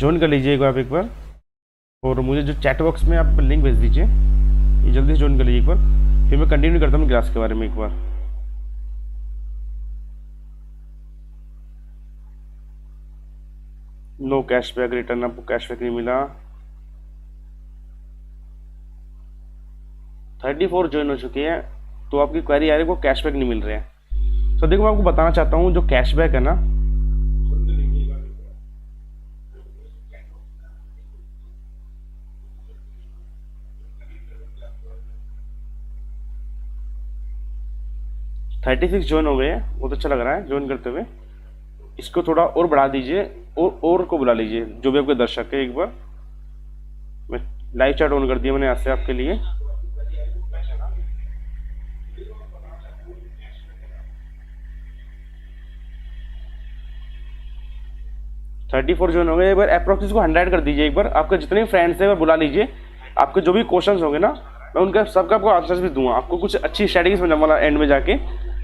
Join कर लीजिए आप एक बार, और मुझे जो चैट बॉक्स में आप लिंक भेज दीजिए, ये जल्दी से ज्वाइन कर लीजिए एक बार, फिर मैं कंटिन्यू करता हूँ क्लास के बारे में एक बार। नो कैशबैक रिटर्न, आपको कैशबैक नहीं मिला। 34 ज्वाइन हो चुकी है, तो आपकी क्वेरी आ रही है वो कैशबैक नहीं मिल रहे हैं। तो देखो मैं आपको बताना चाहता हूँ जो कैशबैक है ना, थर्टी 36 ज्वाइन हो गए हैं, बहुत अच्छा लग रहा है ज्वाइन करते हुए। इसको थोड़ा और बढ़ा दीजिए, और को बुला लीजिए जो भी आपके दर्शक है। एक बार मैं लाइव चैट ऑन कर दिया मैंने आज से आपके लिए। थर्टी 34 ज्वाइन हो गए। एक बार अप्रोक्स इसको 100 कर दीजिए। एक बार आपके जितने फ्रेंड्स हैं वो बुला लीजिए, आपके जो भी क्वेश्चंस होंगे ना मैं उनका सबका आपको आंसर्स भी दूंगा। आपको कुछ अच्छी स्ट्रैटेजी समझाऊंगा एंड में जाके,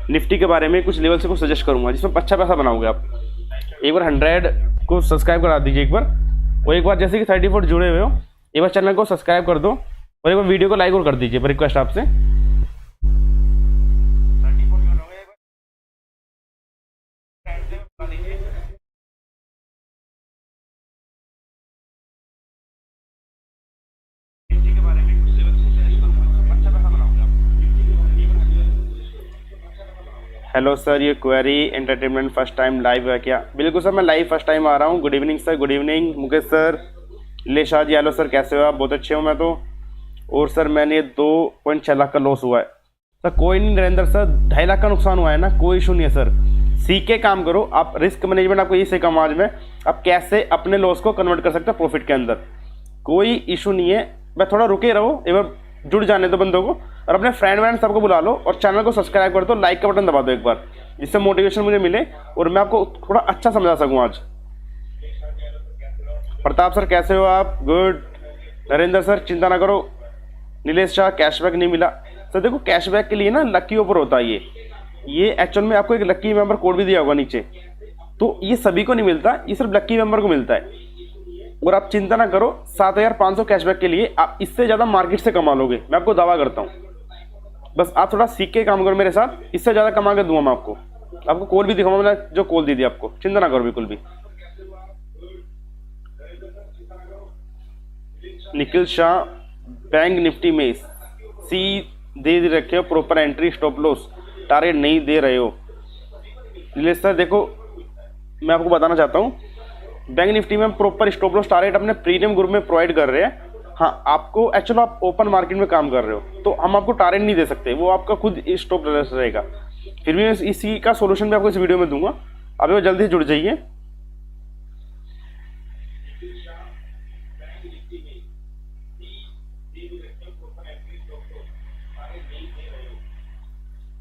निफ्टी के बारे में कुछ लेवल से कुछ सजेस्ट करूंगा जिसमें अच्छा पैसा बनाओगे आप। एक बार 100 को सब्सक्राइब करा दीजिए एक बार, और एक बार जैसे कि 34 जुड़े हुए हो एक बार चैनल को सब्सक्राइब कर दो, और एक बार वीडियो को लाइक और कर दीजिए रिक्वेस्ट आपसे। हेलो सर, ये query entertainment first time live है क्या? बिल्कुल सर, मैं लाइव फर्स्ट टाइम आ रहा हूँ। Good evening sir. Good evening Mukesh sir, लेशाह जी। हेलो सर, कैसे हो आप? बहुत अच्छे हो मैं तो। और सर मैंने 2.6 लाख का लॉस हुआ है सर। कोई नहीं नरेंद्र सर, 2.5 लाख का नुकसान हुआ है ना, कोई इशू नहीं है सर। सीख के काम करो आप। रिस्क मैनेजमेंट आपको ये सीखा आज में, आप कैसे अपने लॉस को कन्वर्ट कर सकते हो प्रॉफिट के अंदर। कोई इशू नहीं है, मैं थोड़ा रुके रहो, एक बार जुड़ जाने दो बंदों को, और अपने फ्रेंड वैंड सबको बुला लो, और चैनल को सब्सक्राइब कर दो, लाइक का बटन दबा दो एक बार, जिससे मोटिवेशन मुझे मिले और मैं आपको थोड़ा अच्छा समझा सकूं आज। प्रताप सर कैसे हो आप? गुड। नरेंद्र सर चिंता ना करो। नीलेश शाह कैशबैक नहीं मिला सर। देखो कैशबैक के लिए ना लकी ऑफर होता है ये एक्चुअल में आपको एक लकी मेंबर कोड भी दिया होगा नीचे, तो ये सभी को नहीं मिलता, ये सिर्फ लकी मेंबर को मिलता है। और आप चिंता ना करो, 7500 कैशबैक के लिए आप इससे ज़्यादा मार्केट से कमा लोगे, मैं आपको दावा करता हूँ। बस आप थोड़ा सीख के काम करो मेरे साथ, इससे ज़्यादा कमा के दूंगा मैं आपको कॉल भी दिखाऊंगा, मैंने जो कॉल दी थी आपको। चिंता ना करो बिल्कुल भी। निखिल शाह, बैंक निफ्टी में सी दे रखे हो, proper entry stop loss target नहीं दे रहे हो। नीलेश सर देखो मैं आपको बताना चाहता हूँ, बैंक निफ्टी में हम प्रॉपर स्टॉप लॉस टारगेट अपने प्रीमियम ग्रुप में प्रोवाइड कर रहे हैं। हाँ, आपको एक्चुअली आप ओपन मार्केट में काम कर रहे हो तो हम आपको टारगेट नहीं दे सकते, वो आपका खुद स्टॉप लॉस रहेगा। फिर भी इसी का सोल्यूशन भी आपको इस वीडियो में दूंगा, आप वो जल्दी जुड़ जाइए।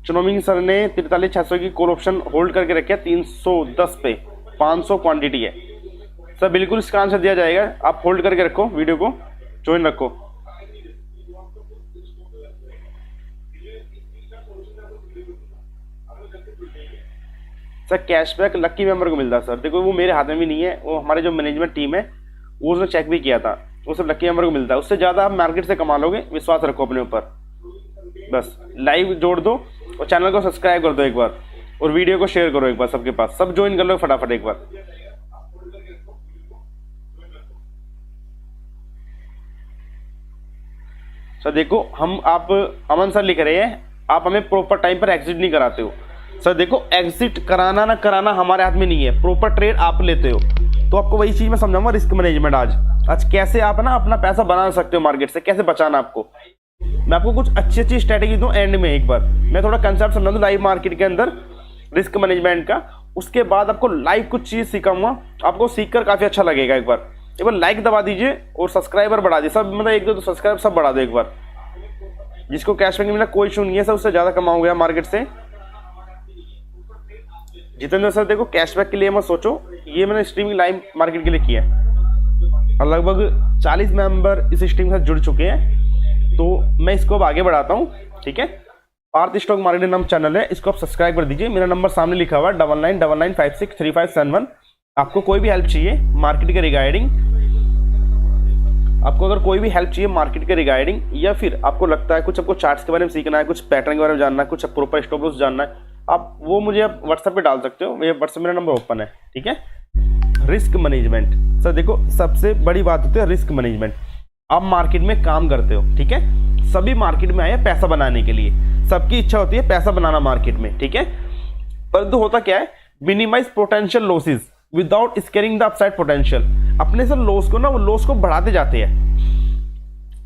चुनोमिंग सर ने 43,600 की कॉल ऑप्शन होल्ड करके रखे है 310 पे, 500 क्वांटिटी है सर। बिल्कुल इसका आंसर दिया जाएगा, आप होल्ड करके रखो, वीडियो को ज्वाइन रखो। सर कैशबैक लकी मेंबर को मिलता है सर। देखो वो मेरे हाथ में भी नहीं है, वो हमारे जो मैनेजमेंट टीम है वो उसने चेक भी किया था, वो सब लकी मेंबर को मिलता है। उससे ज़्यादा आप मार्केट से कमा लोगे, विश्वास रखो अपने ऊपर। बस लाइव जोड़ दो और चैनल को सब्सक्राइब कर दो एक बार, और वीडियो को शेयर करो एक बार सबके पास, सब ज्वाइन कर लो फटाफट एक बार। सर देखो हम आप अमन सर लिख रहे हैं, आप हमें प्रॉपर टाइम पर एग्जिट नहीं कराते हो सर। देखो एग्जिट कराना ना कराना हमारे हाथ में नहीं है, प्रॉपर ट्रेड आप लेते हो। तो आपको वही चीज मैं समझाऊंगा, रिस्क मैनेजमेंट आज कैसे आप ना अपना पैसा बना सकते हो मार्केट से, कैसे बचाना आपको। मैं आपको कुछ अच्छी स्ट्रेटेजी दूं एंड में, एक बार मैं थोड़ा कंसेप्ट समझा दूं लाइव मार्केट के अंदर रिस्क मैनेजमेंट का। उसके बाद आपको लाइव कुछ चीज सिखाऊंगा, आपको सीखकर काफी अच्छा लगेगा। एक बार लाइक दबा दीजिए और सब्सक्राइबर बढ़ा दीजिए सब, मतलब एक दो सब्सक्राइब सब बढ़ा दो एक बार। जिसको कैशबैक मिला कोई इशू नहीं है सर, उससे ज्यादा कमाओगे मार्केट से। जितेंद्र सर देखो कैशबैक के लिए मत सोचो, ये मैंने स्ट्रीमिंग लाइव मार्केट के लिए किया है और लगभग 40 मेंबर इस स्ट्रीम के साथ जुड़ चुके हैं। तो मैं इसको अब आगे बढ़ाता हूँ, ठीक है। पार्थ स्टॉक मार्केट नाम चैनल है, इसको आप सब्सक्राइब कर दीजिए। मेरा नंबर सामने लिखा हुआ है 9999563571। आपको कोई भी हेल्प चाहिए मार्केट के रिगार्डिंग आपको अगर कोई भी हेल्प चाहिए मार्केट के रिगार्डिंग, या फिर आपको लगता है कुछ आपको चार्ट्स के बारे में सीखना है, कुछ पैटर्न के बारे में जानना है, कुछ प्रॉपर स्टॉप लॉस जानना है, आप वो मुझे आप व्हाट्सएप पे डाल सकते हो। मेरे व्हाट्सएप मेरा नंबर ओपन है, ठीक है। रिस्क मैनेजमेंट सर, देखो सबसे बड़ी बात होती है रिस्क मैनेजमेंट। आप मार्केट में काम करते हो, ठीक है, सभी मार्केट में आए पैसा बनाने के लिए, सबकी इच्छा होती है पैसा बनाना मार्केट में, ठीक है। परंतु होता क्या है, minimize potential losses without scaring the upside potential. अपने से लॉस को ना, वो लॉस को बढ़ाते जाते हैं।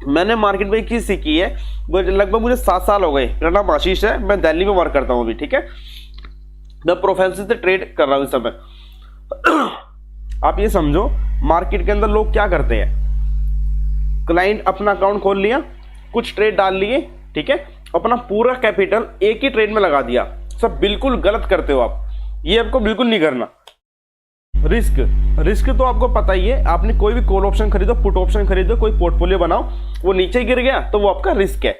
मैंने मार्केट में एक चीज सीखी है, लगभग मुझे 7 साल हो गए। मेरा नाम आशीष है, मैं दिल्ली में वर्क करता हूँ अभी, ठीक है। मैं प्रोफेशनल से ट्रेड कर रहा हूँ इस समय। आप ये समझो मार्केट के अंदर लोग क्या करते हैं, क्लाइंट अपना अकाउंट खोल लिया, कुछ ट्रेड डाल लिए, ठीक है, अपना पूरा कैपिटल एक ही ट्रेड में लगा दिया। सब बिल्कुल गलत करते हो आप, ये आपको बिल्कुल नहीं करना। रिस्क तो आपको पता ही है, आपने कोई भी कॉल ऑप्शन खरीदो, पुट ऑप्शन खरीदो, कोई पोर्टफोलियो बनाओ, वो नीचे गिर गया तो वो आपका रिस्क है,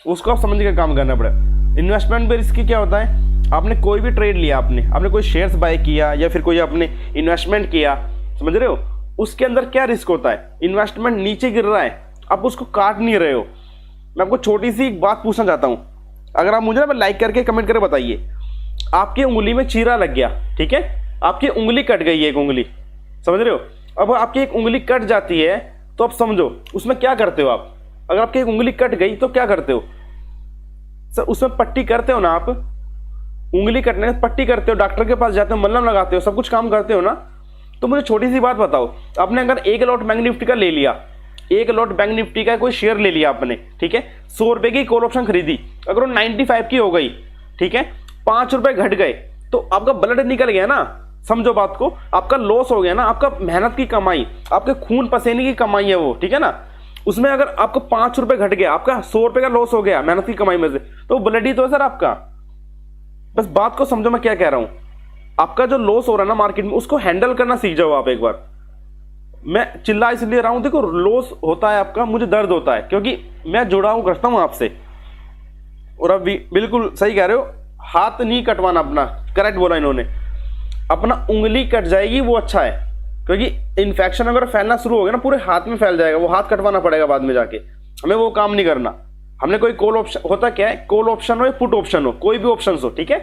उसको आप समझ के काम करना पड़ेगा। इन्वेस्टमेंट में रिस्क क्या होता है, आपने कोई भी ट्रेड लिया, आपने कोई शेयर्स बाय किया या फिर कोई आपने इन्वेस्टमेंट किया, समझ रहे हो, उसके अंदर क्या रिस्क होता है, इन्वेस्टमेंट नीचे गिर रहा है, आप उसको काट नहीं रहे हो। मैं आपको छोटी सी एक बात पूछना चाहता हूँ, अगर आप मुझे ना लाइक करके कमेंट करके बताइए, आपकी उंगली में चीरा लग गया, ठीक है, आपकी उंगली कट गई है, एक उंगली, समझ रहे हो। अब आपकी एक उंगली कट जाती है तो आप समझो उसमें क्या करते हो आप। अगर आपकी एक उंगली कट गई तो क्या करते हो सर, उसमें पट्टी करते हो ना, आप उंगली कटने में पट्टी करते हो, डॉक्टर के पास जाते हो, मलहम लगाते हो, सब कुछ काम करते हो ना। तो मुझे छोटी सी बात बताओ, आपने अगर एक लॉट बैंक निफ्टी का ले लिया, एक लॉट बैंक निफ्टी का कोई शेयर ले लिया आपने, ठीक है, 100 रुपए की कॉल ऑप्शन खरीदी, अगर वो 95 की हो गई, ठीक है, 5 रुपए घट गए तो आपका ब्लड निकल गया ना, समझो बात को, आपका लॉस हो गया ना, आपका मेहनत की कमाई, आपके खून पसीने की कमाई है वो, ठीक है ना। उसमें अगर आपको 5 रुपए घट गया, आपका 100 रुपए का लॉस हो गया मेहनत की कमाई में से, तो ब्लड ही तो है सर आपका। बस बात को समझो मैं क्या कह रहा हूं, आपका जो लॉस हो रहा है ना मार्केट में, उसको हैंडल करना सीख जाओ आप एक बार। मैं चिल्ला इसलिए रहा हूं, देखो लॉस होता है आपका, मुझे दर्द होता है क्योंकि मैं जुड़ा हूं, करता हूं आपसे। और अब बिल्कुल सही कह रहे हो, हाथ नहीं कटवाना अपना, करेक्ट बोला इन्होंने, अपना उंगली कट जाएगी वो अच्छा है, क्योंकि इन्फेक्शन अगर फैलना शुरू हो गया ना पूरे हाथ में फैल जाएगा, वो हाथ कटवाना पड़ेगा बाद में जाके, हमें वो काम नहीं करना। हमने कोई कॉल ऑप्शन, होता क्या है, कॉल ऑप्शन हो या पुट ऑप्शन हो, कोई भी ऑप्शन हो, ठीक है,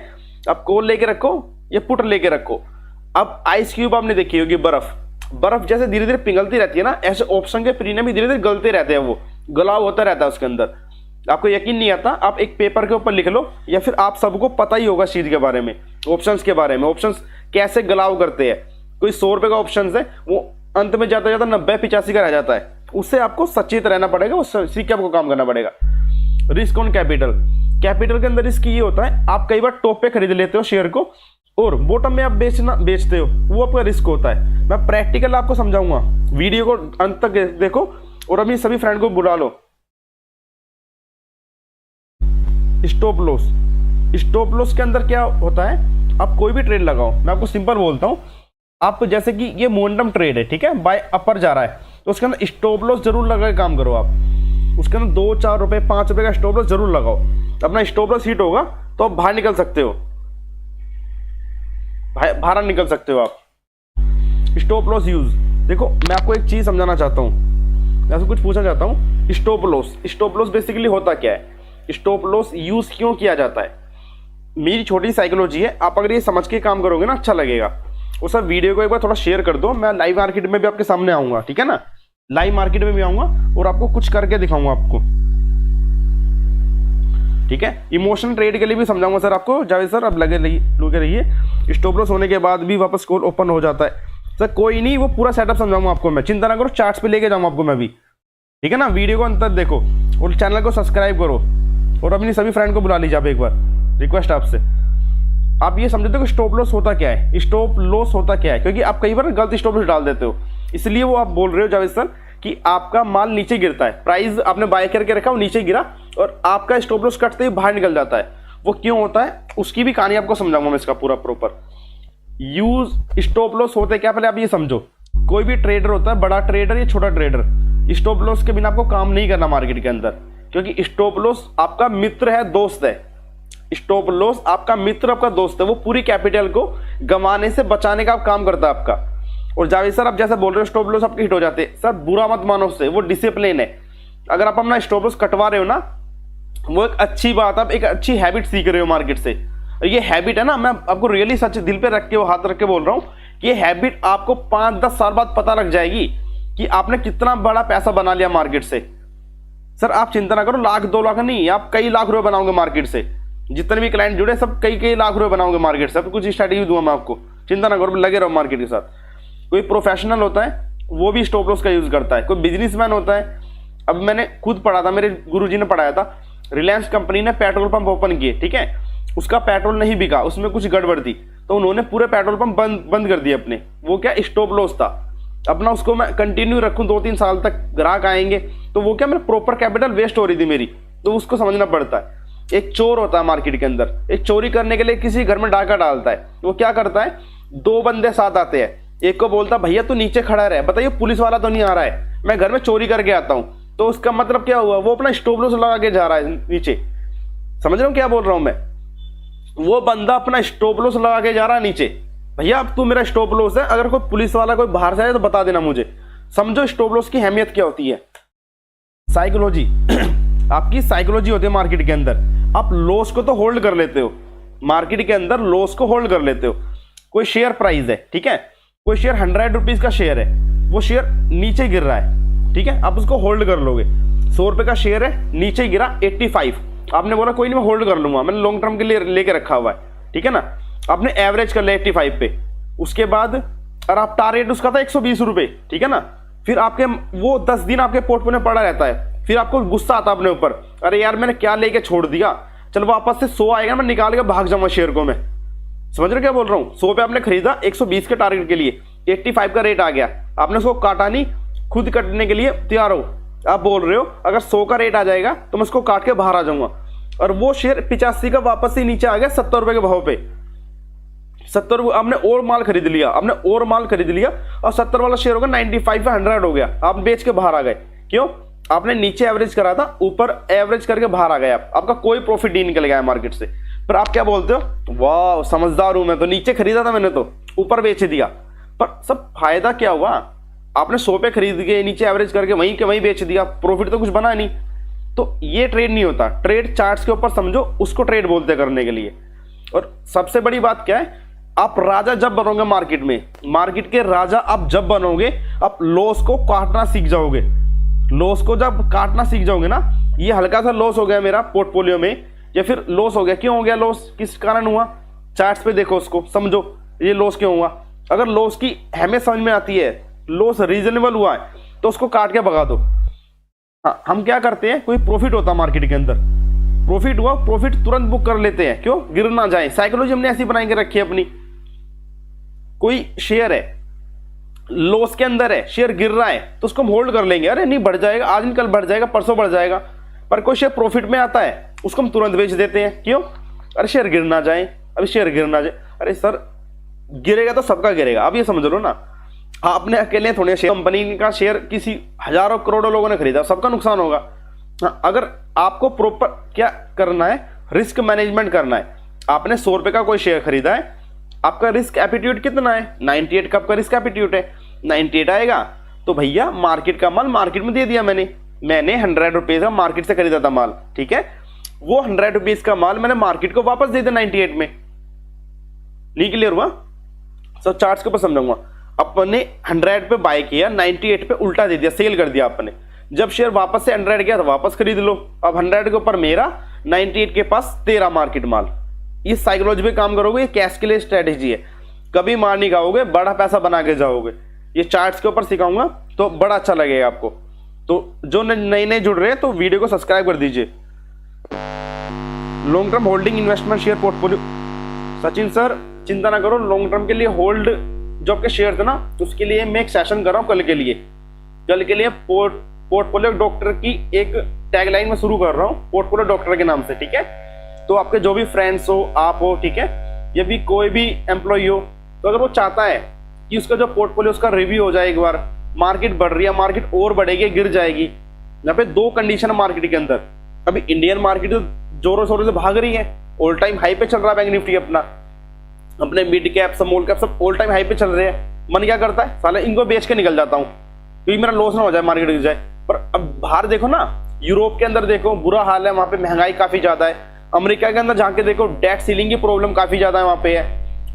आप कॉल लेके रखो या पुट लेके रखो। अब आइस क्यूब आपने देखी होगी, बर्फ जैसे धीरे धीरे पिघलती रहती है ना, ऐसे ऑप्शन के प्रीमियम भी धीरे धीरे गलते रहते हैं, वो गलाव होता रहता है उसके अंदर। आपको यकीन नहीं आता, आप एक पेपर के ऊपर लिख लो, या फिर आप सबको पता ही होगा चीज के बारे में, ऑप्शंस के बारे में, ऑप्शंस कैसे गलाव करते हैं। कोई 100 रुपए का ऑप्शन है, वो अंत में जाता जाता 90-85 का रह जाता है, उससे आपको सचेत रहना पड़ेगा, उससे सीख के आपको काम करना पड़ेगा। रिस्क ऑन कैपिटल के अंदर रिस्क ये होता है, आप कई बार टॉप पे खरीद लेते हो शेयर को और बॉटम में आप बेचते हो, वो आपका रिस्क होता है। मैं प्रैक्टिकल आपको समझाऊंगा, वीडियो को अंत तक देखो और अपनी सभी फ्रेंड को बुला लो। स्टॉप लॉस के अंदर क्या होता है, आप कोई भी ट्रेड लगाओ, मैं आपको सिंपल बोलता हूं, आप जैसे कि ये मोमेंटम ट्रेड है, ठीक है, बाय अपर जा रहा है, तो उसके अंदर स्टॉप लॉस जरूर लगा के काम करो आप। उसके अंदर 2-4 रुपए 5 रुपए का स्टॉप लॉस जरूर लगाओ, अपना स्टॉप लॉस हिट होगा तो आप बाहर निकल सकते हो, बाहर निकल सकते हो आप। स्टॉप लॉस यूज, देखो मैं आपको एक चीज समझाना चाहता हूँ, मैं आपसे कुछ पूछना चाहता हूँ। स्टॉप लॉस बेसिकली होता क्या है, स्टॉप लॉस यूज क्यों किया जाता है, मेरी छोटी साइकोलॉजी है, आप अगर ये समझ के काम करोगे ना अच्छा लगेगा। और सर वीडियो को एक बार थोड़ा शेयर कर दो, मैं लाइव मार्केट में भी आपके सामने आऊंगा, ठीक है ना, लाइव मार्केट में भी आऊंगा और आपको कुछ करके दिखाऊंगा आपको, ठीक है। इमोशनल ट्रेड के लिए भी समझाऊंगा सर आपको, जावेद सर अब लगे रहिए। स्टॉप लॉस होने के बाद भी वापस कॉल ओपन हो जाता है सर, कोई नहीं, वो पूरा सेटअप समझाऊंगा आपको मैं, चिंता ना करो, चार्ट्स पे लेके जाऊंगा आपको मैं भी, ठीक है ना। वीडियो को अंत तक देखो और चैनल को सब्सक्राइब करो और अपनी सभी फ्रेंड को बुला लीजिए आप एक बार, रिक्वेस्ट आपसे। आप ये समझते हो कि स्टॉप लॉस होता क्या है, स्टॉप लॉस होता क्या है, क्योंकि आप कई बार गलत स्टॉप लॉस डाल देते हो, इसलिए वो आप बोल रहे हो जावेद सर कि आपका माल नीचे गिरता है, प्राइस आपने बाय करके रखा, वो नीचे गिरा और आपका स्टॉप लॉस कटते ही बाहर निकल जाता है। वो क्यों होता है उसकी भी कहानी आपको समझाऊंगा मैं, इसका पूरा प्रॉपर यूज। स्टॉप लॉस होते क्या, पहले आप ये समझो, कोई भी ट्रेडर होता है, बड़ा ट्रेडर या छोटा ट्रेडर, स्टॉप लॉस के बिना आपको काम नहीं करना मार्केट के अंदर, क्योंकि स्टॉप लॉस आपका मित्र है, दोस्त है। स्टॉप लॉस आपका मित्र, आपका दोस्त है, वो पूरी कैपिटल को गंवाने से बचाने का काम करता है आपका। और जावेद सर आप जैसे बोल रहे हो स्टॉप लॉस आपके हिट हो जाते हैं, सर बुरा मत मानो उससे, वो डिसिप्लिन है। अगर आप अपना स्टॉप लॉस कटवा रहे हो ना, वो एक अच्छी बात, आप एक अच्छी हैबिट सीख रहे हो मार्केट से। और ये हैबिट है ना, मैं आपको रियली सच दिल पे रख के वो हाथ रख के बोल रहा हूँ, ये हैबिट आपको 5-10 साल बाद पता लग जाएगी कि आपने कितना बड़ा पैसा बना लिया मार्केट से। सर आप चिंता ना करो, 1-2 लाख नहीं, आप कई लाख रुपए बनाओगे मार्केट से। जितने भी क्लाइंट जुड़े सब कई लाख रुपए बनाओगे मार्केट से। अब कुछ स्ट्रैटेजी दूंगा मैं आपको, चिंता ना करो, लगे रहो मार्केट के साथ। कोई प्रोफेशनल होता है वो भी स्टॉप लॉस का यूज करता है, कोई बिजनेसमैन होता है। अब मैंने खुद पढ़ा था, मेरे गुरुजी ने पढ़ाया था, रिलायंस कंपनी ने पेट्रोल पंप ओपन किए, ठीक है, उसका पेट्रोल नहीं बिका, उसमें कुछ गड़बड़ थी, तो उन्होंने पूरे पेट्रोल पंप बंद कर दिए अपने। वो क्या, स्टॉप लॉस था अपना, उसको मैं कंटिन्यू रखूं 2-3 साल तक, ग्राहक आएंगे, तो वो क्या, मेरा प्रॉपर कैपिटल वेस्ट हो रही थी मेरी। तो उसको समझना पड़ता है। एक चोर होता है मार्केट के अंदर, एक चोरी करने के लिए किसी घर में डाका डालता है, वो क्या करता है, 2 बंदे साथ आते हैं, एक को बोलता भैया तू नीचे खड़ा रहे, बताइए पुलिस वाला तो नहीं आ रहा है, मैं घर में चोरी करके आता हूं। तो उसका मतलब क्या हुआ, वो अपना स्टॉप लॉस लगा के जा रहा है नीचे। समझ रहे हो क्या बोल रहा हूं मैं? वो बंदा अपना स्टॉप लॉस लगा के जा रहा है नीचे, भैया अब तू मेरा स्टॉप लॉस है, अगर कोई पुलिस वाला कोई बाहर से आए तो बता देना मुझे। समझो स्टॉप लॉस की अहमियत क्या होती है। साइकोलॉजी आपकी साइकोलॉजी होती है मार्केट के अंदर। आप लॉस को तो होल्ड कर लेते हो, मार्केट के अंदर लॉस को होल्ड कर लेते हो। कोई शेयर प्राइस है, ठीक है, कोई शेयर 100 रुपीज का शेयर है, वो शेयर नीचे गिर रहा है, ठीक है, आप उसको होल्ड कर लोगे। 100 रुपए का शेयर है, नीचे गिरा 85, आपने बोला कोई नहीं मैं होल्ड कर लूंगा, मैंने लॉन्ग टर्म के लिए लेके रखा हुआ है, ठीक है ना, आपने एवरेज कर लिया 85 पे। उसके बाद और आप टारगेट उसका था 120 रुपए, ठीक है ना, फिर आपके वो 10 दिन आपके पोर्टफोलियो में पड़ा रहता है, फिर आपको गुस्सा आता है अपने ऊपर, अरे यार मैंने क्या लेके छोड़ दिया, चल वापस से 100 आएगा मैं निकाल के भाग जाऊंगा शेयर को। मैं समझ रहे क्या बोल रहा हूँ? 100 पे आपने खरीदा 120 के टारगेट के लिए, 85 का रेट आ गया, आपने उसको काटा नहीं, खुद कटने के लिए तैयार हो। आप बोल रहे हो अगर 100 का रेट आ जाएगा तो मैं उसको काट के बाहर आ जाऊंगा, और वो शेयर 85 का वापस से नीचे आ गया 70 रुपए के भाव पे। 70 आपने और माल खरीद लिया, आपने और माल खरीद लिया, और 70 वाला शेयर होगा 95 पे 100 हो गया, आप बेच के बाहर आ गए। क्यों? आपने नीचे एवरेज करा था, ऊपर एवरेज करके बाहर आ गए आप, आपका कोई प्रॉफिट नहीं निकल गया मार्केट से। पर आप क्या बोलते हो, वाह समझदार हूं मैं, तो नीचे खरीदा था मैंने तो ऊपर बेच दिया। पर सब फायदा क्या हुआ, आपने 100 पे खरीद के नीचे एवरेज करके वहीं के वहीं बेच दिया, प्रॉफिट तो कुछ बना नहीं। तो ये ट्रेड नहीं होता, ट्रेड चार्ट्स के ऊपर समझो, उसको ट्रेड बोलते करने के लिए। और सबसे बड़ी बात क्या है, आप राजा जब बनोगे मार्केट में, मार्केट के राजा आप जब बनोगे, आप लॉस को काटना सीख जाओगे। लॉस को जब काटना सीख जाओगे ना, ये हल्का सा लॉस हो गया मेरा पोर्टफोलियो में, या फिर लॉस हो गया, क्यों हो गया लॉस, किस कारण हुआ, चार्ट्स पे देखो उसको, समझो ये लॉस क्यों हुआ। अगर लॉस की अहमियत समझ में आती है, लॉस रीजनेबल हुआ है, तो उसको काट के भगा दो। हाँ, हम क्या करते हैं, कोई प्रॉफिट होता मार्केट के अंदर, प्रॉफिट हुआ, प्रॉफिट तुरंत बुक कर लेते हैं, क्यों, गिर ना जाए। साइकोलॉजी हमने ऐसी बना के रखी है अपनी। कोई शेयर है लॉस के अंदर है, शेयर गिर रहा है, तो उसको हम होल्ड कर लेंगे, अरे नहीं बढ़ जाएगा, आज नहीं कल बढ़ जाएगा, परसों बढ़ जाएगा। पर कोई शेयर प्रॉफिट में आता है, उसको हम तुरंत बेच देते हैं, क्यों, अरे शेयर गिर ना जाए, अभी शेयर गिर ना जाए, अरे सर गिरेगा तो सबका गिरेगा, अब ये समझ लो ना, आपने अकेले थोड़े शेयर, कंपनी का शेयर किसी हजारों करोड़ों लोगों ने खरीदा, सबका नुकसान होगा। हाँ, अगर आपको प्रॉपर क्या करना है, रिस्क मैनेजमेंट करना है। आपने 100 रुपए का कोई शेयर खरीदा है, आपका रिस्क एपिट्यूड कितना है, 98 का आपका रिस्क एपिट्यूड है, 98 आएगा तो भैया मार्केट का माल मार्केट में दे दिया मैंने 100 रुपीज का मार्केट से खरीदा था माल, ठीक है, वो 100 रुपीज का माल मैंने मार्केट को वापस दे दिया 98 में। नहीं क्लियर हुआ? सब चार्ट्स के ऊपर समझाऊंगा। अपने 100 पे बाय किया, 98 पे उल्टा दे दिया, सेल कर दिया आपने। जब शेयर वापस से 100 गया तो वापस खरीद लो। अब 100 के ऊपर मेरा, 98 के पास तेरा मार्केट माल। ये साइकोलॉजी पे काम करोगे, ये कैश के लिए स्ट्रेटेजी है। कभी मार नहीं खाओगे, बड़ा पैसा बना के जाओगे। ये चार्ट्स के ऊपर सिखाऊंगा तो बड़ा अच्छा लगेगा आपको। तो जो नए नए जुड़ रहे हैं तो वीडियो को सब्सक्राइब कर दीजिए। Long term holding investment share portfolio. Sachin sir चिंता ना करो, लॉन्ग टर्म के लिए होल्ड जो आपके शेयर थे ना, उसके लिए मैं एक सेशन कर रहा हूँ कल के लिए। कल के लिए पोर्टफोलियो डॉक्टर की एक टैगलाइन में शुरू कर रहा हूँ, पोर्टफोलियो डॉक्टर के नाम से, ठीक है। तो आपके जो भी फ्रेंड्स हो, आप हो, ठीक है, या भी कोई भी एम्प्लॉय हो, तो अगर वो चाहता है कि उसका जो पोर्टफोलियो उसका रिव्यू हो जाए एक बार, मार्केट बढ़ रही है, मार्केट और बढ़ेगी गिर जाएगी। यहाँ पे 2 कंडीशन है मार्केट के अंदर। अभी इंडियन मार्केट तो जोरों शोरों से भाग रही है, ऑल टाइम हाई पे चल रहा है बैंक निफ्टी अपना, अपने मिड कैप स्मॉल कैप सब ऑल टाइम हाई पे चल रहे हैं। मन क्या करता है साले इनको बेच के निकल जाता हूँ क्योंकि मेरा लॉस ना हो जाए, मार्केट गिर जाए। पर अब बाहर देखो ना, यूरोप के अंदर देखो बुरा हाल है, वहां पे महंगाई काफी ज्यादा है। अमेरिका के अंदर जाके देखो डेट सीलिंग की प्रॉब्लम काफी ज्यादा है वहां पे है,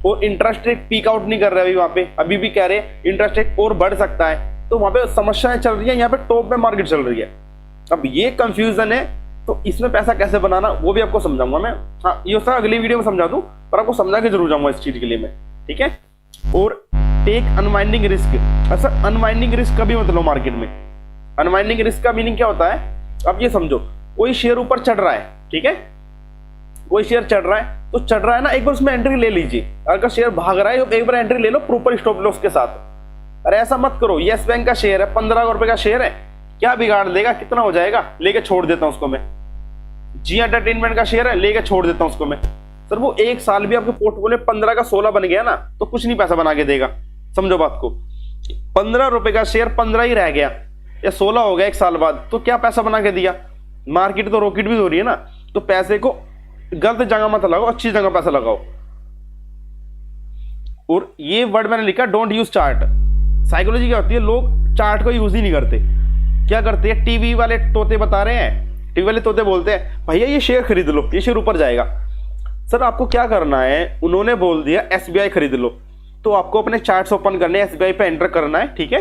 और इंटरेस्ट रेट पीक आउट नहीं कर रहे अभी वहां पे, अभी भी कह रहे इंटरेस्ट रेट और बढ़ सकता है। तो वहां पे समस्याएं चल रही है, यहाँ पे टॉप पे मार्केट चल रही है। अब ये कंफ्यूजन है, तो इसमें पैसा कैसे बनाना वो भी आपको समझाऊंगा मैं। हाँ, ये उसका अगली वीडियो में समझा दूं, पर आपको समझा के जरूर जाऊंगा इस चीज के लिए मैं, ठीक है। और टेक अनवाइंडिंग रिस्क। अच्छा, अनवाइंडिंग रिस्क कभी मत लो मार्केट में। अनवाइंडिंग रिस्क का मीनिंग क्या होता है, अब ये समझो, कोई शेयर ऊपर चढ़ रहा है, ठीक है, कोई शेयर चढ़ रहा है, तो चढ़ रहा है ना, एक बार उसमें एंट्री ले लीजिए। अगर शेयर भाग रहा है तो एक बार एंट्री ले लो प्रॉपर स्टॉप लॉस के साथ। अरे ऐसा मत करो, यस बैंक का शेयर है, 15 रुपए का शेयर है, क्या बिगाड़ देगा, कितना हो जाएगा, लेके छोड़ देता हूं उसको मैं। जी एंटरटेनमेंट का शेयर है, लेके छोड़ देता हूं उसको मैं। सर वो एक साल भी आपके पोर्टफोलियो 15 का 16 बन गया ना, तो कुछ नहीं पैसा बना के देगा, समझो बात को। 15 रुपए का शेयर 15 ही रह गया या 16 हो गया एक साल बाद, तो क्या पैसा बना के दिया। मार्केट तो रॉकेट भी हो रही है ना, तो पैसे को गलत जगह मत लगाओ, अच्छी जगह पैसा लगाओ। और ये वर्ड मैंने लिखा, डोंट यूज चार्ट। साइकोलॉजी क्या होती है, लोग चार्ट को यूज ही नहीं करते। क्या करते हैं, टीवी वाले तोते बता रहे हैं, टीवी वाले तोते बोलते हैं भैया ये शेयर खरीद लो, ये शेयर ऊपर जाएगा। सर आपको क्या करना है, उन्होंने बोल दिया एसबीआई खरीद लो, तो आपको अपने चार्ट्स ओपन करने, एसबीआई पे एंटर करना है, ठीक है।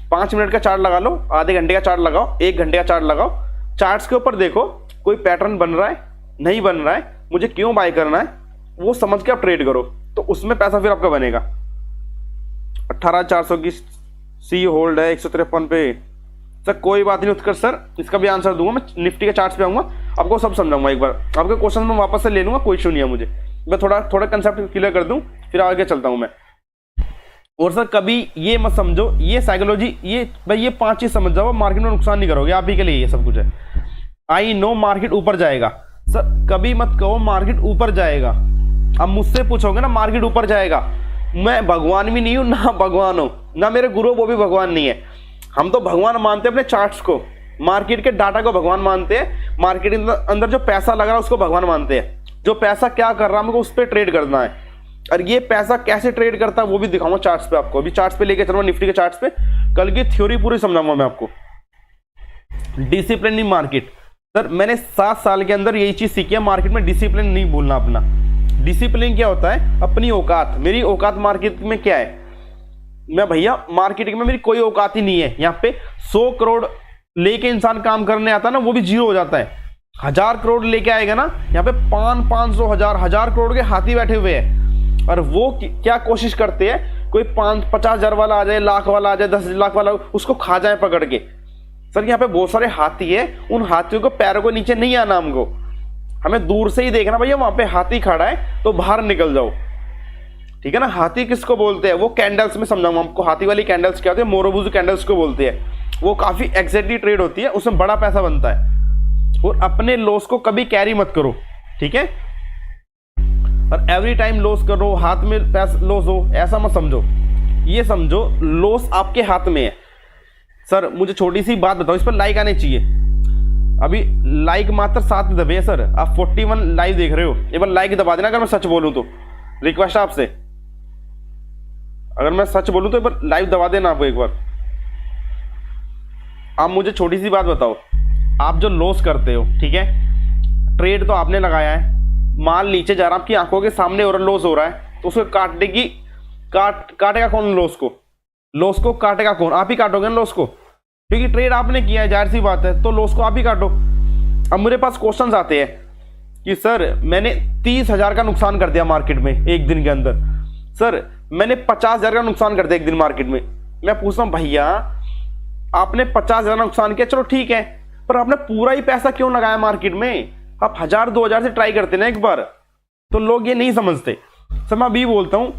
5 मिनट का चार्ट लगा लो, आधे घंटे का चार्ट लगाओ, 1 घंटे का चार्ट लगाओ। चार्ट्स के ऊपर देखो कोई पैटर्न बन रहा है, नहीं बन रहा है, मुझे क्यों बाय करना है, वो समझ के आप ट्रेड करो, तो उसमें पैसा फिर आपका बनेगा। 18,400 की सी होल्ड है 153 पे। सर कोई बात नहीं उत्कर्ष सर, इसका भी आंसर दूंगा मैं, निफ्टी के चार्ट्स पे आऊंगा, आपको सब समझाऊंगा। एक बार आपके क्वेश्चन में वापस से ले लूंगा, कोई इशू नहीं है मुझे, मैं थोड़ा कंसेप्ट क्लियर कर दूं, फिर आगे चलता हूं मैं। और सर कभी ये मत समझो, ये साइकोलॉजी, ये भाई ये 5 चीज समझ जाओ, मार्केट में नुकसान नहीं करोगे, आप ही के लिए ये सब कुछ है। आई नो मार्केट ऊपर जाएगा, सर कभी मत कहो मार्केट ऊपर जाएगा। अब मुझसे पूछोगे ना मार्केट ऊपर जाएगा, मैं भगवान भी नहीं हूं ना भगवान हो, ना मेरे गुरु वो भी भगवान नहीं है। हम तो भगवान मानते हैं अपने चार्ट्स को, मार्केट के डाटा को भगवान मानते हैं, मार्केट के अंदर जो पैसा लग रहा है उसको भगवान मानते हैं। जो पैसा क्या कर रहा है हमको उस पर ट्रेड करना है, और ये पैसा कैसे ट्रेड करता है वो भी दिखाऊंगा चार्ट्स पे आपको। अभी चार्ट्स पे लेके चलूंगा, निफ्टी के चार्ट्स पे, कल की थ्योरी पूरी समझाऊंगा मैं आपको। डिसिप्लिन इन मार्केट, सर मैंने 7 साल के अंदर यही चीज सीखी है, मार्केट में डिसिप्लिन नहीं भूलना अपना। डिसिप्लिन क्या होता है, अपनी औकात। मेरी औकात मार्केट में क्या है, मैं भैया मार्केटिंग में मेरी कोई औकात ही नहीं है। यहाँ पे 100 करोड़ लेके इंसान काम करने आता है ना, वो भी जीरो हो जाता है। 1000 करोड़ लेके आएगा ना, यहाँ पे 500, 1000 करोड़ के हाथी बैठे हुए हैं, और वो क्या कोशिश करते हैं, कोई 50,000 वाला आ जाए, लाख वाला आ जाए, 10 लाख वाला, उसको खा जाए पकड़ के। सर यहाँ पे बहुत सारे हाथी है, उन हाथियों को पैरों को नीचे नहीं आना, हमको हमें दूर से ही देखना भैया वहां पे हाथी खड़ा है तो बाहर निकल जाओ, ठीक है ना। हाथी किसको बोलते हैं, वो कैंडल्स में समझाऊंगा आपको, हाथी वाली कैंडल्स क्या होती है, मोरोबुजू कैंडल्स को बोलते हैं। वो काफी एग्जैक्टली ट्रेड होती है, उसमें बड़ा पैसा बनता है। और अपने लॉस को कभी कैरी मत करो, ठीक है, और एवरी टाइम लॉस करो, हाथ में पैसा लॉस हो, ऐसा मत समझो। ये समझो लॉस आपके हाथ में है। सर मुझे छोटी सी बात बताओ, इस पर लाइक आने चाहिए। अभी लाइक मात्र 7 दबे है सर, आप 41 लाइव देख रहे हो, एक बार लाइक दबा देना अगर मैं सच बोलूं तो, रिक्वेस्ट है आपसे, अगर मैं सच बोलूं तो एक बार लाइव दबा देना आपको एक बार। आप मुझे छोटी सी बात बताओ, आप जो लॉस करते हो, ठीक है, ट्रेड तो आपने लगाया है, माल नीचे जा रहा है आपकी आंखों के सामने और लॉस हो रहा है, तो उसको काटेगा कौन लॉस को काटेगा कौन, आप ही काटोगे ना लॉस को, क्योंकि ट्रेड आपने किया है, जाहिर सी बात है, तो लॉस को आप ही काटो। अब मेरे पास क्वेश्चंस आते हैं कि सर मैंने 30,000 का नुकसान कर दिया मार्केट में एक दिन के अंदर, सर मैंने 50,000 का नुकसान कर दिया एक दिन मार्केट में। मैं पूछता हूं भैया आपने 50,000 का नुकसान किया, चलो ठीक है, पर आपने पूरा ही पैसा क्यों लगाया मार्केट में, आप 1000-2000 से ट्राई करते ना एक बार, तो लोग ये नहीं समझते। सर मैं अभी बोलता हूं,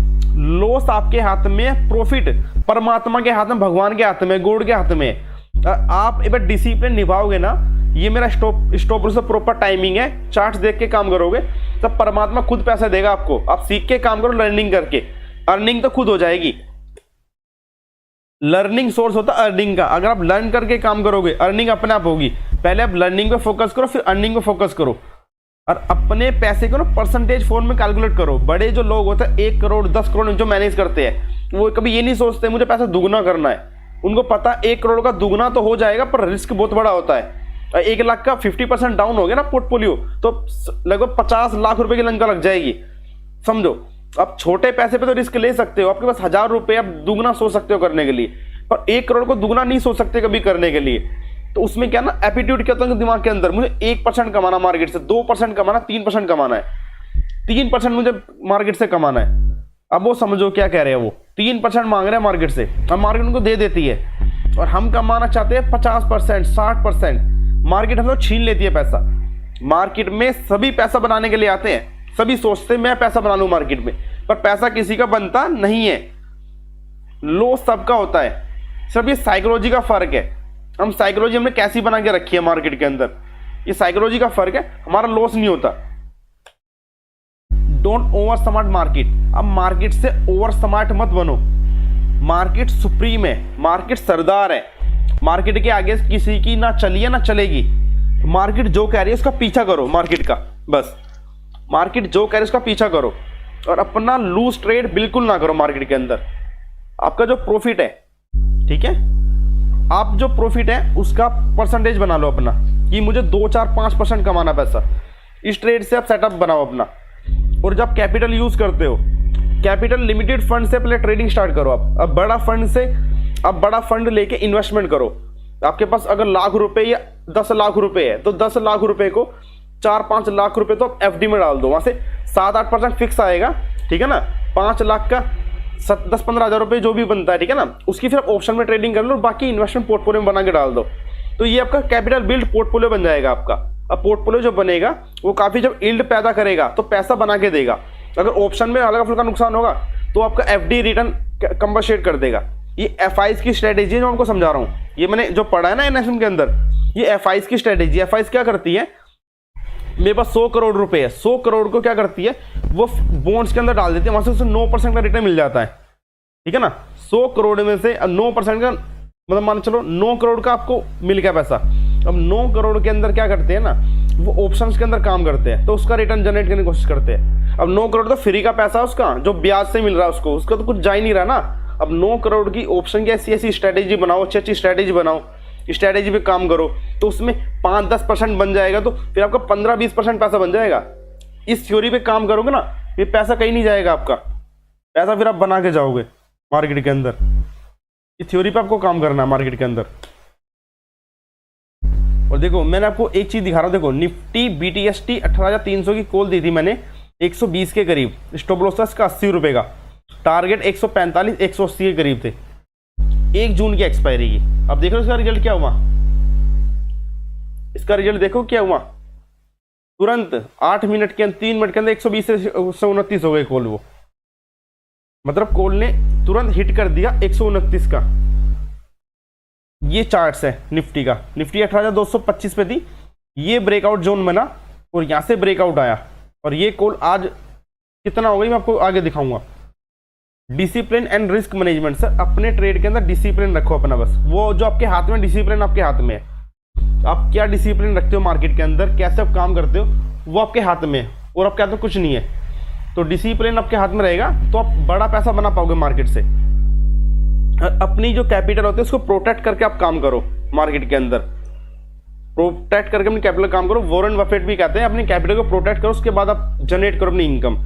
लॉस आपके हाथ में, प्रॉफिट परमात्मा के हाथ में, भगवान के हाथ में, गॉड के हाथ में। आप एक बार डिसिप्लिन निभाओगे ना, ये मेरा स्टॉप लॉस प्रॉपर टाइमिंग है, चार्ट्स देख के काम करोगे, तब परमात्मा खुद पैसा देगा आपको। आप सीख के काम करो, लर्निंग करके, अर्निंग तो खुद हो जाएगी। लर्निंग सोर्स होता है अर्निंग का, अगर आप लर्न करके काम करोगे अर्निंग अपने आप होगी। पहले आप लर्निंग पे फोकस करो, फिर अर्निंग पे फोकस करो, और अपने पैसे को ना परसेंटेज फॉर्म में कैलकुलेट करो। बड़े जो लोग होते हैं 1 करोड़ 10 करोड़ जो मैनेज करते हैं, वो कभी ये नहीं सोचते मुझे पैसा दुगना करना है। उनको पता 1 करोड़ का दुगना तो हो जाएगा, पर रिस्क बहुत बड़ा होता है। 1 लाख का 50% डाउन हो गया ना पोर्टफोलियो, तो लगभग 50 लाख रुपए की लंका लग जाएगी, समझो। आप छोटे पैसे पे तो रिस्क ले सकते हो, आपके पास 1000 रुपए आप दुगना सोच सकते हो करने के लिए, पर 1 करोड़ को दुगना नहीं सोच सकते कभी करने के लिए। तो उसमें क्या ना, एप्टीट्यूड क्या होता है दिमाग के अंदर, मुझे 1% कमाना मार्केट से, 2% कमाना, 3% कमाना है, 3% मुझे मार्केट से कमाना है। अब वो समझो क्या कह रहे हैं, वो 3% मांग रहे हैं मार्केट से, अब मार्केट उनको दे देती है, और हम कमाना चाहते हैं 50%, 60%। मार्केट हम लोग छीन लेती है पैसा। मार्केट में सभी पैसा बनाने के लिए आते हैं, सभी सोचते हैं मैं पैसा बना लूं मार्केट में, पर पैसा किसी का बनता नहीं है, लॉस सबका होता है। सब ये साइकोलॉजी का फर्क है। हम साइकोलॉजी हमने कैसी बना के रखी है मार्केट के अंदर, ये साइकोलॉजी का फर्क है, हमारा लॉस नहीं होता। Don't over smart market. अब मार्केट से ओवर स्मार्ट मत बनो। मार्केट सुप्रीम है, मार्केट सरदार है, मार्केट के आगे किसी की ना चलिए ना चलेगी। मार्केट जो कह रही है उसका पीछा करो, मार्केट का बस। मार्केट जो कह रही है उसका पीछा करो, और अपना लूज ट्रेड बिल्कुल ना करो मार्केट के अंदर। आपका जो प्रॉफिट है, ठीक है, आप जो प्रॉफिट है उसका परसेंटेज बना लो अपना, कि मुझे 2, 4, 5% कमाना पैसा। इस ट्रेड से आप सेटअप बनाओ अपना। और जब कैपिटल यूज करते हो, कैपिटल लिमिटेड फंड से पहले ट्रेडिंग स्टार्ट करो आप। अब बड़ा फंड से, अब बड़ा फंड लेके इन्वेस्टमेंट करो। आपके पास अगर लाख रुपए या 10 लाख रुपए है, तो 10 लाख रुपए को 4-5 लाख रुपए तो आप एफडी में डाल दो, वहां से 7-8% फिक्स आएगा, ठीक है ना। 5 लाख का 10-15 हज़ार रुपए जो भी बनता है, ठीक है ना, उसकी फिर आप ऑप्शन में ट्रेडिंग कर लो, और बाकी इन्वेस्टमेंट पोर्टफोलियो में बना के डाल दो। तो ये आपका कैपिटल बिल्ड पोर्टफोलियो बन जाएगा आपका। अब पोर्टफोलियो जो बनेगा वो काफी जब यील्ड पैदा करेगा तो पैसा बना के देगा। अगर ऑप्शन में हल्का फुल्का नुकसान होगा तो आपका एफडी रिटर्न कंपनसेट कर देगा। ये एफआईज की स्ट्रेटेजी है जो हमको समझा रहा हूँ, ये मैंने जो पढ़ा है ना इन्वेस्टमेंट के अंदर, ये एफआईज की स्ट्रेटेजी। एफआईज क्या करती है, मेरे पास 100 करोड़ रुपए है, 100 करोड़ को क्या करती है, वो बॉन्ड्स के अंदर डाल देती है, वहां से उसे 9% का रिटर्न मिल जाता है, ठीक है ना। 100 करोड़ में से 9% का मतलब मान चलो 9 करोड़ का आपको मिल गया पैसा। अब 9 करोड़ के अंदर क्या करते हैं ना, वो ऑप्शंस के अंदर काम करते हैं, तो उसका रिटर्न जनरेट करने की कोशिश करते हैं। अब 9 करोड़ तो फ्री का पैसा है उसका, जो ब्याज से मिल रहा है उसको, उसका तो कुछ जा ही नहीं रहा ना। अब 9 करोड़ की ऑप्शन की ऐसी ऐसी स्ट्रैटेजी बनाओ, अच्छी अच्छी स्ट्रैटेजी बनाओ, स्ट्रैटेजी पे काम करो, तो उसमें 5-10% बन जाएगा, तो फिर आपका 15-20% पैसा बन जाएगा। इस थ्योरी पे काम करोगे ना, ये पैसा कहीं नहीं जाएगा आपका, पैसा फिर आप बना के जाओगे मार्केट के अंदर। इस थ्योरी पे आपको काम करना है मार्केट के अंदर। और देखो मैंने आपको एक चीज दिखा रहा हूं, देखो निफ्टी बीटीएसटी 18,300 की कॉल दी थी मैंने 120 के करीब, स्टॉप लॉस था इसका 80 रुपए का, टारगेट 145-180 के करीब थे, 1 जून की एक्सपायरी की। अब देखो इसका रिजल्ट क्या हुआ, इसका रिजल्ट देखो क्या हुआ, तुरंत 8 मिनट के अंदर 3 मिनट के अंदर 120 से 129 हो गए कॉल। वो मतलब कॉल ने तुरंत हिट कर दिया 129 का। ये चार्ट्स है निफ्टी का, निफ्टी 18,225 पे थी, ये ब्रेकआउट जोन बना और यहां से ब्रेकआउट आया, और ये कॉल आज कितना हो गई मैं आपको आगे दिखाऊंगा। Discipline and risk management, sir अपने ट्रेड के अंदर डिसिप्लिन रखो अपना, बस वो जो आपके हाथ में, डिसिप्लिन आपके हाथ में है। आप क्या डिसिप्लिन रखते हो मार्केट के अंदर, कैसे आप काम करते हो, वो आपके हाथ में है, और आपके हाथ में कुछ नहीं है। तो डिसिप्लिन आपके हाथ में रहेगा तो आप बड़ा पैसा बना पाओगे मार्केट से। अपनी जो कैपिटल होती है उसको प्रोटेक्ट करके आप काम करो मार्केट के अंदर, प्रोटेक्ट करके अपनी कैपिटल काम करो। वॉरेन बफेट भी कहते हैं अपनी कैपिटल को प्रोटेक्ट करो, उसके बाद आप जनरेट करो अपनी इनकम।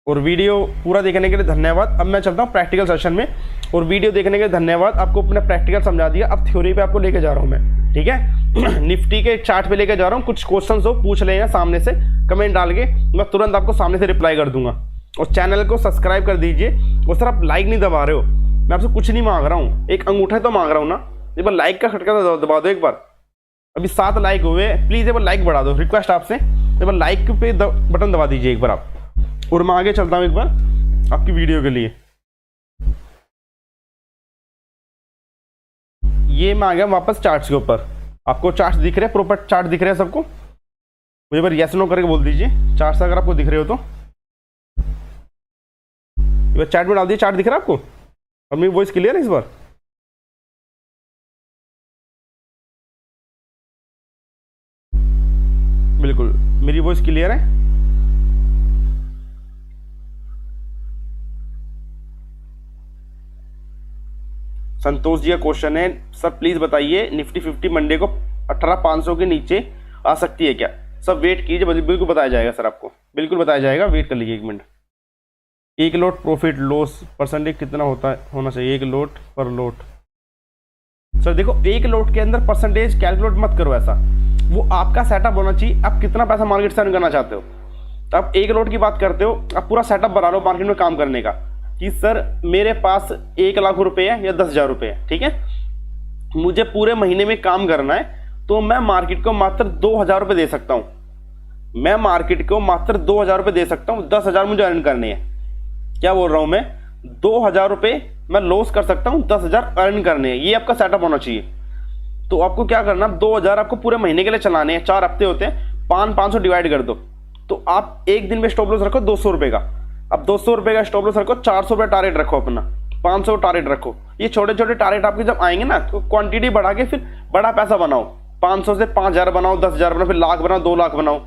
और वीडियो पूरा देखने के लिए धन्यवाद। अब मैं चलता हूँ प्रैक्टिकल सेशन में, और वीडियो देखने के लिए धन्यवाद। आपको अपना प्रैक्टिकल समझा दिया, अब थ्योरी पे आपको लेके जा रहा हूँ मैं, ठीक है। निफ्टी के चार्ट पे लेके जा रहा हूँ, कुछ क्वेश्चन हो पूछ लेना सामने से, कमेंट डाल के मैं तुरंत आपको सामने से रिप्लाई कर दूंगा। और चैनल को सब्सक्राइब कर दीजिए। और सर आप लाइक नहीं दबा रहे हो, मैं आपसे कुछ नहीं मांग रहा हूँ, एक अंगूठा तो मांग रहा हूँ ना, एक बार लाइक का खटका दबा दो एक बार। अभी 7 लाइक हुए, प्लीज एक बार लाइक बढ़ा दो, रिक्वेस्ट आपसे, एक बार लाइक पे बटन दबा दीजिए एक बार आप। और मैं आगे चलता हूँ एक बार आपकी वीडियो के लिए। ये मैं आ गया वापस चार्ट्स के ऊपर, आपको चार्ट्स दिख रहे हैं, प्रॉपर चार्ट दिख रहे हैं सबको, मुझे बार यस नो करके बोल दीजिए चार्ट्स अगर आपको दिख रहे हो तो। एक बार चैट में डाल दिए, चार्ट दिख रहा है आपको, अब मेरी वॉइस क्लियर है इस बार? बिल्कुल मेरी वॉइस क्लियर है। संतोष जी का क्वेश्चन है, सर प्लीज बताइए निफ्टी 50 मंडे को 18,500 के नीचे आ सकती है क्या? सर वेट कीजिए, बिल्कुल बताया जाएगा सर, आपको बिल्कुल बताया जाएगा, वेट कर लीजिए 1 मिनट। एक लोट प्रॉफिट लॉस परसेंटेज कितना होना चाहिए एक लोट पर लोट? सर देखो, एक लोट के अंदर परसेंटेज कैलकुलेट मत करो, ऐसा वो आपका सेटअप होना चाहिए। आप कितना पैसा मार्केट से अर्न करना चाहते हो, तो आप एक लोट की बात करते हो, आप पूरा सेटअप बना लो मार्केट में काम करने का कि सर मेरे पास 1 लाख रुपए है या 10,000 रुपए है, ठीक है, मुझे पूरे महीने में काम करना है, तो मैं मार्केट को मात्र 2,000 रुपए दे सकता हूं। मैं मार्केट को मात्र 2,000 रुपए दे सकता हूं, 10,000 मुझे अर्न करने हैं। क्या बोल रहा हूं मैं? 2,000 रुपए मैं लॉस कर सकता हूं, 10,000 अर्न करने हैं। ये आपका सेटअप होना चाहिए। तो आपको क्या करना, 2,000 आपको पूरे महीने के लिए चलाने हैं, 4 हफ्ते होते हैं, 500 डिवाइड कर दो, तो आप एक दिन में स्टॉप लॉस रखो 200 रुपए का। अब 200 रुपए का स्टॉप लॉस रखो, 400 रुपए टारगेट रखो अपना, 500 टारगेट रखो। ये छोटे छोटे टारगेट आपके जब आएंगे ना, तो क्वांटिटी बढ़ा के फिर बड़ा पैसा बनाओ, 500 से 5,000 बनाओ, 10,000 बनाओ, फिर लाख बनाओ, 2 लाख बनाओ,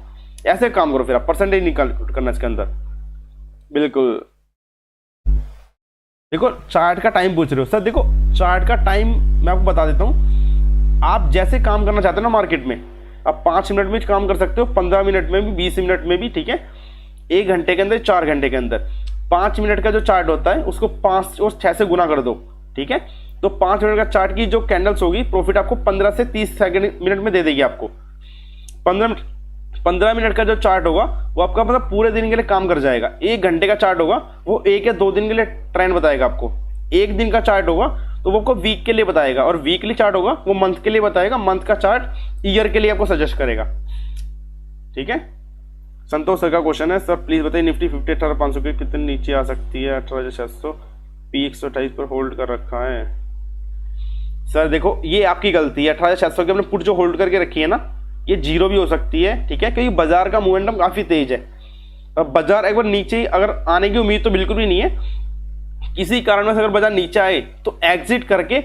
ऐसे काम करो। फिर आप परसेंटेज निकाल करना इसके अंदर। बिल्कुल। देखो चार्ट का टाइम पूछ रहे हो, सर देखो चार्ट का टाइम मैं आपको बता देता हूं। आप जैसे काम करना चाहते हो ना मार्केट में, आप 5 मिनट में काम कर सकते हो, 15 मिनट में भी, 20 मिनट में भी, ठीक है, 1 घंटे के अंदर, 4 घंटे के अंदर। 5 मिनट का जो चार्ट होता है उसको 5 और 6 से गुना कर दो, ठीक है, तो 5 मिनट का चार्ट की जो कैंडल्स होगी, प्रॉफिट आपको 15 से 30 मिनट में दे देगी आपको। 15 मिनट का जो चार्ट होगा वो आपका मतलब पूरे दिन के लिए काम कर जाएगा। 1 घंटे का चार्ट होगा वो 1 या 2 दिन के लिए ट्रेंड बताएगा आपको। 1 दिन का चार्ट होगा तो वो आपको वीक के लिए बताएगा, और वीकली चार्ट होगा वो मंथ के लिए बताएगा, मंथ का चार्ट ईयर के लिए आपको सजेस्ट करेगा, ठीक है। संतोष सर का क्वेश्चन है, सर प्लीज बताइए निफ्टी 50 18,500 के कितने नीचे आ सकती है? 18,600 P128 पर होल्ड कर रखा है। सर देखो ये आपकी गलती है, 18,600 के अपने पुट जो होल्ड करके रखी है ना, ये जीरो भी हो सकती है, ठीक है, क्योंकि बाजार का मोमेंटम काफी तेज है। अब बाजार एक बार नीचे अगर आने की उम्मीद तो बिल्कुल भी नहीं है, किसी कारण से अगर बाजार नीचे आए तो एग्जिट करके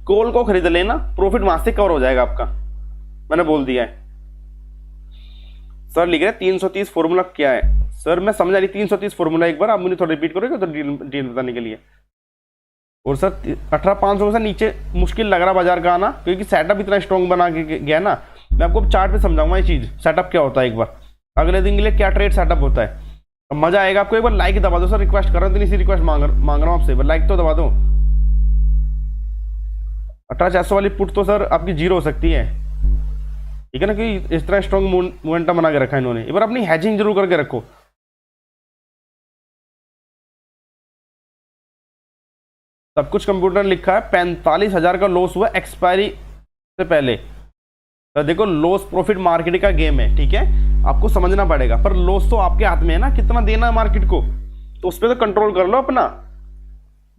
कॉल को खरीद लेना, प्रॉफिट वहां से कवर हो जाएगा आपका, मैंने बोल दिया है। सर लिख रहे 330 फॉर्मूला क्या है? सर मैं समझा नहीं 330 फॉर्मूला, एक बार आप मुझे थोड़ा रिपीट करोगे तो डील बताने के लिए। और सर 18,500 से नीचे मुश्किल लग रहा बाजार का आना, क्योंकि सेटअप इतना स्ट्रॉन्ग बना के गया ना। मैं आपको चार्ट पे समझाऊंगा ये चीज, सेटअप क्या होता है, एक बार अगले दिन के लिए क्या ट्रेड सेटअप होता है, अब मजा आएगा आपको। एक बार लाइक दबा दो सर, रिक्वेस्ट कर रहा हूँ, इसी रिक्वेस्ट मांग रहा हूँ आपसे, लाइक तो दबा दो। 18,600 वाली पुट तो सर आपकी जीरो हो सकती है, ठीक है ना, कि इस तरह स्ट्रॉन्ग मोमेंटम बना के रखा है इन्होंने। एक बार अपनी हैजिंग जरूर करके रखो। सब कुछ कंप्यूटर लिखा है, 45,000 का लॉस हुआ एक्सपायरी से पहले। तो देखो लॉस प्रॉफिट मार्केट का गेम है, ठीक है, आपको समझना पड़ेगा, पर लॉस तो आपके हाथ में है ना, कितना देना है मार्केट को, तो उस पर तो कंट्रोल कर लो अपना।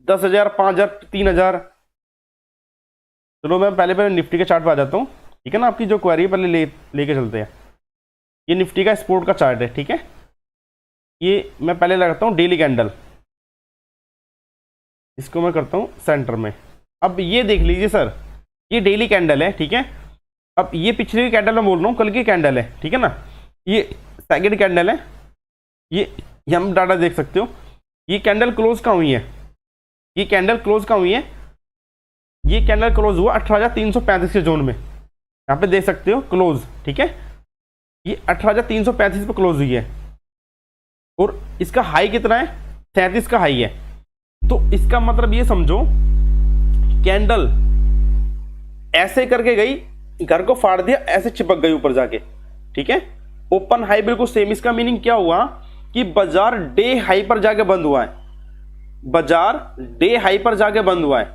10,000, 5,000, 3,000। चलो मैं पहले निफ्टी के चार्ट पे आ जाता हूँ, ठीक है ना, आपकी जो क्वेरी पहले लेके चलते हैं। ये निफ्टी का स्पोर्ट का चार्ट है, ठीक है, ये मैं पहले लगाता हूँ डेली कैंडल, इसको मैं करता हूँ सेंटर में। अब ये देख लीजिए सर, ये डेली कैंडल है, ठीक है। अब ये पिछले की कैंडल में बोल रहा हूँ, कल की कैंडल है, ठीक है ना, ये सेकंड कैंडल है, ये हम डाटा देख सकते हो। ये कैंडल क्लोज कहाँ हुई है, ये कैंडल क्लोज कहाँ हुई है, ये कैंडल क्लोज हुआ 18,335 के जोन में, यहाँ पे देख सकते हो क्लोज, ठीक है, ये 18,335 पे क्लोज हुई है, और इसका हाई कितना है, 37 का हाई है। तो इसका मतलब ये समझो कैंडल ऐसे करके गई, घर को फाड़ दिया, ऐसे चिपक गई ऊपर जाके, ठीक है, ओपन हाई बिल्कुल सेम। इसका मीनिंग क्या हुआ कि बाजार डे हाई पर जाके बंद हुआ है, बाजार डे हाई पर जाके बंद हुआ है।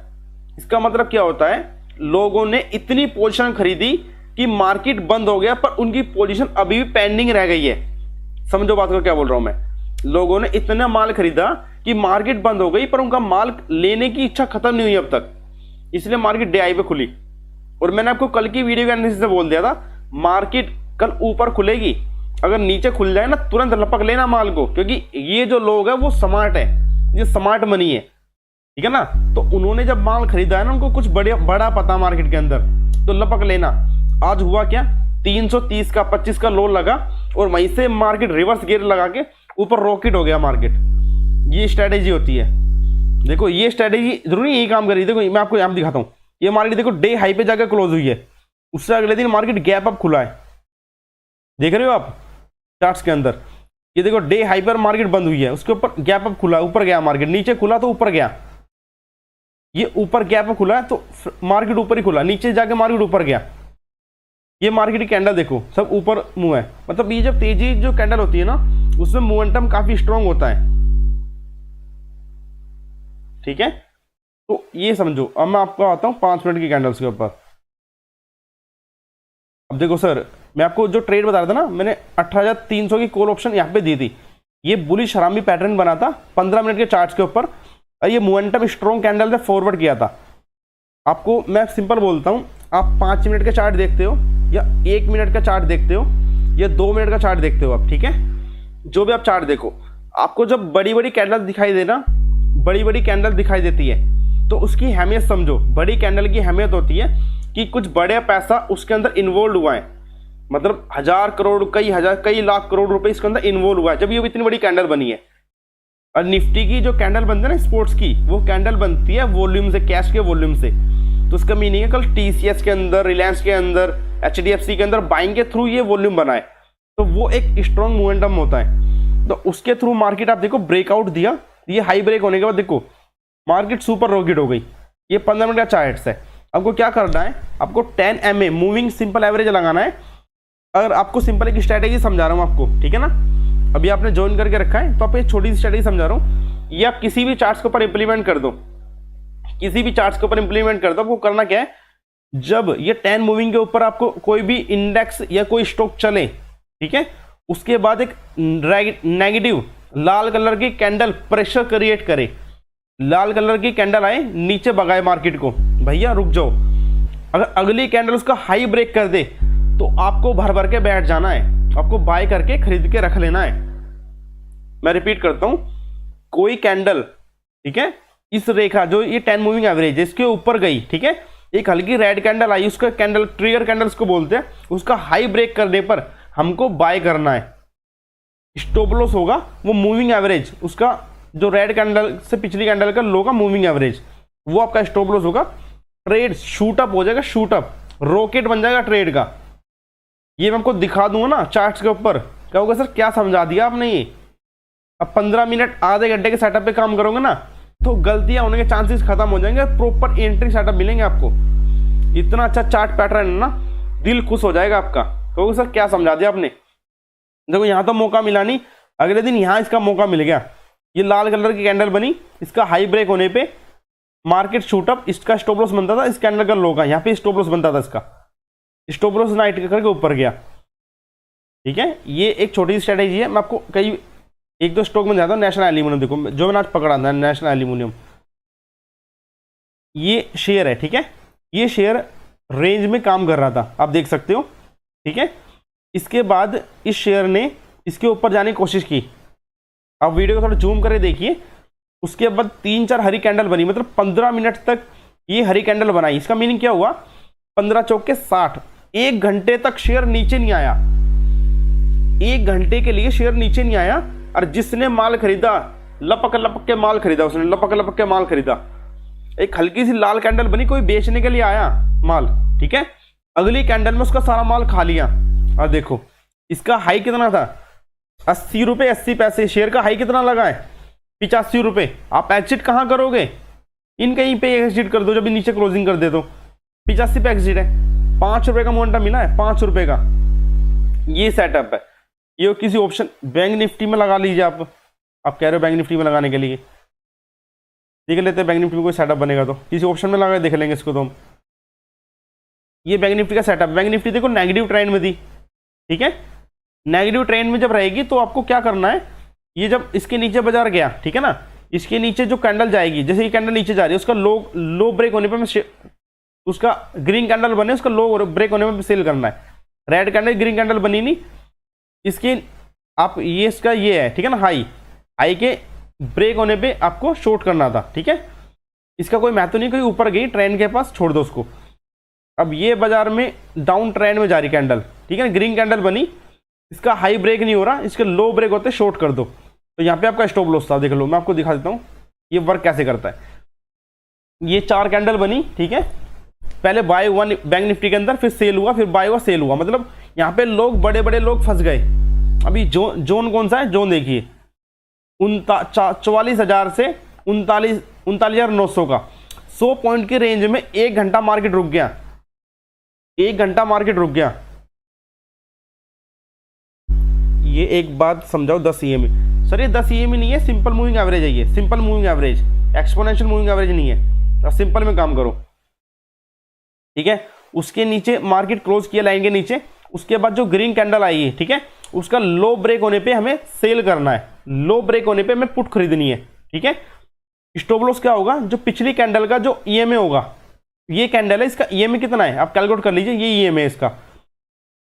इसका मतलब क्या होता है, लोगों ने इतनी पोजीशन खरीदी कि मार्केट बंद हो गया, पर उनकी पोजीशन अभी भी पेंडिंग रह गई है। समझो बात को क्या बोल रहा हूं मैं, लोगों ने इतना माल खरीदा कि मार्केट बंद हो गई, पर उनका माल लेने की इच्छा खत्म नहीं हुई अब तक, इसलिए मार्केट डे हाई पे खुली। और मैंने आपको कल की वीडियो के एनालिसिस से बोल दिया था, मार्केट कल ऊपर खुलेगी, अगर नीचे खुल जाए ना तुरंत लपक लेना माल को, क्योंकि ये जो लोग है वो स्मार्ट है, ये स्मार्ट मनी है, ठीक है ना। तो उन्होंने जब माल खरीदा है ना, उनको कुछ बड़ा पता मार्केट के अंदर, तो लपक लेना। आज हुआ क्या, 330 का 25 का लो लगा, और वहीं से मार्केट रिवर्स गियर लगा के ऊपर रॉकेट हो गया मार्केट। ये स्ट्रेटेजी होती है, देखो ये स्ट्रेटेजी जरूरी यही काम कर रही है। देखो मैं आपको यहाँ दिखाता हूँ, ये मार्केट देखो डे हाई पे जाकर क्लोज हुई है, उससे अगले दिन मार्केट गैप अप खुला है, देख रहे हो आप चार्ट्स के अंदर। ये देखो डे हाई पर मार्केट बंद हुई है, उसके ऊपर गैप अप खुला, ऊपर गया मार्केट, नीचे खुला तो ऊपर गया, ये ऊपर गैप अप खुला है तो मार्केट ऊपर ही खुला, नीचे जाके मार्केट ऊपर गया। ये मार्केट की कैंडल देखो सब ऊपर मुंह है, मतलब ये जब तेजी जो कैंडल होती है ना उसमें मोमेंटम काफी स्ट्रांग होता है, ठीक है। तो ये समझो। अब मैं आपको आता हूं 5 मिनट की कैंडल्स के ऊपर। अब देखो सर, मैं आपको जो ट्रेड बता रहा था ना, मैंने 18,300 की कॉल ऑप्शन यहाँ पे दी थी, ये बुलिश हरामी पैटर्न बना था 15 मिनट के चार्ट्स के ऊपर, और ये मोमेंटम स्ट्रॉन्ग कैंडल से फॉरवर्ड किया था। आपको मैं सिंपल बोलता हूँ, आप 5 मिनट का चार्ट देखते हो या 1 मिनट का चार्ट देखते हो या 2 मिनट का चार्ट देखते हो आप, ठीक है, जो भी आप चार्ट देखो, आपको जब बड़ी बड़ी कैंडल दिखाई देना, बड़ी बड़ी कैंडल दिखाई देती है तो उसकी अहमियत समझो। बड़ी कैंडल की अहमियत होती है कि कुछ बड़े पैसा उसके अंदर इन्वॉल्व हुआ है, मतलब 1000 करोड़, कई लाख करोड़ रुपए इसके अंदर इन्वॉल्व हुआ है जब ये इतनी बड़ी कैंडल बनी है। और निफ्टी की जो कैंडल बनती है ना स्पोर्ट्स की, वो कैंडल बनती है वॉल्यूम से, कैश के वॉल्यूम से। तो उसका मीनिंग है कल टीसीएस के अंदर, रिलायंस के अंदर, एचडीएफसी के अंदर बाइंग के थ्रू ये वॉल्यूम बना है, तो वो एक स्ट्रॉन्ग मोमेंटम होता है। तो उसके थ्रू मार्केट आप देखो ब्रेकआउट दिया, ये हाई ब्रेक होने के बाद देखो मार्केट सुपर रॉकेट हो गई। ये 15 मिनट का चार्ट है। आपको क्या करना है, आपको 10 MA मूविंग सिंपल एवरेज लगाना है। अगर आपको सिंपल एक स्ट्रैटेजी समझा रहा हूँ आपको, ठीक है ना, अभी आपने ज्वाइन करके रखा है तो आप एक छोटी सी स्ट्रैटेजी समझा रहा हूँ, ये आप किसी भी चार्ट्स के ऊपर इंप्लीमेंट कर दो, किसी भी चार्ट्स के ऊपर इंप्लीमेंट कर दो। आपको करना क्या है, जब ये 10 मूविंग के ऊपर आपको कोई भी इंडेक्स या कोई स्टॉक चले, ठीक है, उसके बाद एक नेगेटिव लाल कलर की कैंडल प्रेशर क्रिएट करे, लाल कलर की कैंडल आए नीचे भगाए मार्केट को, भैया रुक जाओ। अगर अगली कैंडल उसका हाई ब्रेक कर दे तो आपको भर भर के बैठ जाना है, आपको बाय करके खरीद के रख लेना है। मैं रिपीट करता हूं, कोई कैंडल, ठीक है, इस रेखा जो ये 10 मूविंग एवरेज है इसके ऊपर गई, ठीक है, एक हल्की रेड कैंडल आई, उसका कैंडल ट्रिगर कैंडल उसको बोलते हैं, उसका हाई ब्रेक करने पर हमको बाय करना है। स्टॉप लॉस होगा वो मूविंग एवरेज, उसका जो रेड कैंडल से पिछली कैंडल का लो का मूविंग एवरेज, वो आपका स्टॉप लॉस होगा। ट्रेड शूट अप हो जाएगा, शूट अप रॉकेट बन जाएगा ट्रेड का। ये मैं आपको दिखा दूंगा ना चार्ट्स के ऊपर, कहोगे सर क्या समझा दिया आपने ये। अब 15 मिनट आधे घंटे के सेटअप पे काम करोगे ना तो गलतियां होने के चांसेस खत्म हो जाएंगे, प्रॉपर एंट्री सेटअप मिलेंगे आपको। इतना अच्छा चार्ट पैटर्न है ना, दिल खुश हो जाएगा आपका, कहोगे सर क्या समझा दिया आपने। देखो यहाँ तो मौका मिला नहीं, अगले दिन यहाँ इसका मौका मिल गया, ये लाल कलर की कैंडल बनी, इसका हाई ब्रेक होने पे मार्केट शूटअप, इसका स्टॉप लॉस बनता था इस कैंडल का लो का, यहाँ पे स्टॉप लॉस बनता था, इसका स्टॉप लॉस नाइट करके ऊपर गया, ठीक है। ये एक छोटी सी स्ट्रेटेजी है, मैं आपको कई एक दो स्टॉक में जाता हूँ। नेशनल एल्यूमिनियम देखो जो मैंने आज पकड़ा था, नेशनल एल्यूमिनियम, ये शेयर है, ठीक है, ये शेयर रेंज में काम कर रहा था, आप देख सकते हो, ठीक है। इसके बाद इस शेयर ने इसके ऊपर जाने की कोशिश की, आप वीडियो को थोड़ा जूम करके देखिए। उसके बाद 3-4 हरी कैंडल बनी, मतलब 15 मिनट तक ये हरी कैंडल बनाई। इसका मीनिंग क्या हुआ, 15 चौके 60, 1 घंटे तक शेयर नीचे नहीं आया, 1 घंटे के लिए शेयर नीचे नहीं आया। और जिसने माल खरीदा लपक लपक के माल खरीदा, उसने लपक लपक के माल खरीदा। एक हल्की सी लाल कैंडल बनी, कोई बेचने के लिए आया माल, ठीक है, अगली कैंडल में उसका सारा माल खा लिया। और देखो इसका हाई कितना था, 80 रुपये 80 पैसे। शेयर का हाई कितना लगा है, 85 रुपये। आप एग्जिट कहाँ करोगे, इन कहीं पे एग्जिट कर दो, जब नीचे क्लोजिंग कर दे दो 85 पे एग्जिट है। 5 रुपये का मोमेंटम मिला है, 5 रुपये का ये सेटअप है। ये किसी ऑप्शन बैंक निफ्टी में लगा लीजिए, आप कह रहे हो बैंक निफ्टी में लगाने के लिए, देख लेते हैं बैंक निफ्टी में कोई सेटअप बनेगा तो किसी ऑप्शन में लगा देख लेंगे इसको तो हम। ये बैंक निफ्टी का सेटअप, बैंक निफ्टी देखो नेगेटिव ट्रेंड में थी, ठीक है, नेगेटिव ट्रेंड में जब रहेगी तो आपको क्या करना है, ये जब इसके नीचे बाजार गया, ठीक है ना, इसके नीचे जो कैंडल जाएगी, जैसे ये कैंडल नीचे जा रही है, उसका लो ब्रेक होने पर उसका ग्रीन कैंडल बने, उसका लो ब्रेक होने पर सेल करना है। रेड कैंडल ग्रीन कैंडल बनी नहीं, इसके आप ये इसका ये है, ठीक है ना, हाई के ब्रेक होने पे आपको शॉर्ट करना था, ठीक है। इसका कोई महत्व नहीं, कोई ऊपर गई ट्रेंड के पास, छोड़ दो उसको। अब ये बाजार में डाउन ट्रेंड में जा रही कैंडल, ठीक है, ग्रीन कैंडल बनी, इसका हाई ब्रेक नहीं हो रहा, इसके लो ब्रेक होते शॉर्ट कर दो, तो यहाँ पे आपका स्टॉप लॉस था, देख लो मैं आपको दिखा देता हूँ। ये वर्क कैसे करता है। ये 4 कैंडल बनी, ठीक है, पहले बाय हुआ बैंक निफ्टी के अंदर, फिर सेल हुआ, फिर बाय हुआ, सेल हुआ, मतलब यहाँ पे लोग बड़े बड़े लोग फंस गए। अभी जोन कौन सा है, जोन देखिए 44,000 से 39,900 का 100 पॉइंट की रेंज में 1 घंटा मार्केट रुक गया, 1 घंटा मार्केट रुक गया। ये एक बात समझाओ, 10 EMA सर, ये 10 EMA नहीं है, सिंपल मूविंग एवरेज है, ये simple moving average, exponential moving average नहीं है। अब सिंपल में काम करो, ठीक है। उसके नीचे मार्केट क्लोज किया लाइन के नीचे, उसके बाद जो ग्रीन कैंडल आई है, ठीक है, उसका लो ब्रेक होने पे हमें सेल करना है, लो ब्रेक होने पे हमें पुट खरीदनी है, ठीक है। स्टॉप लॉस क्या होगा, जो पिछली कैंडल का जो EMA होगा, ये कैंडल है, इसका EMA कितना है आप कैलकुलेट कर लीजिए, ये EMA है इसका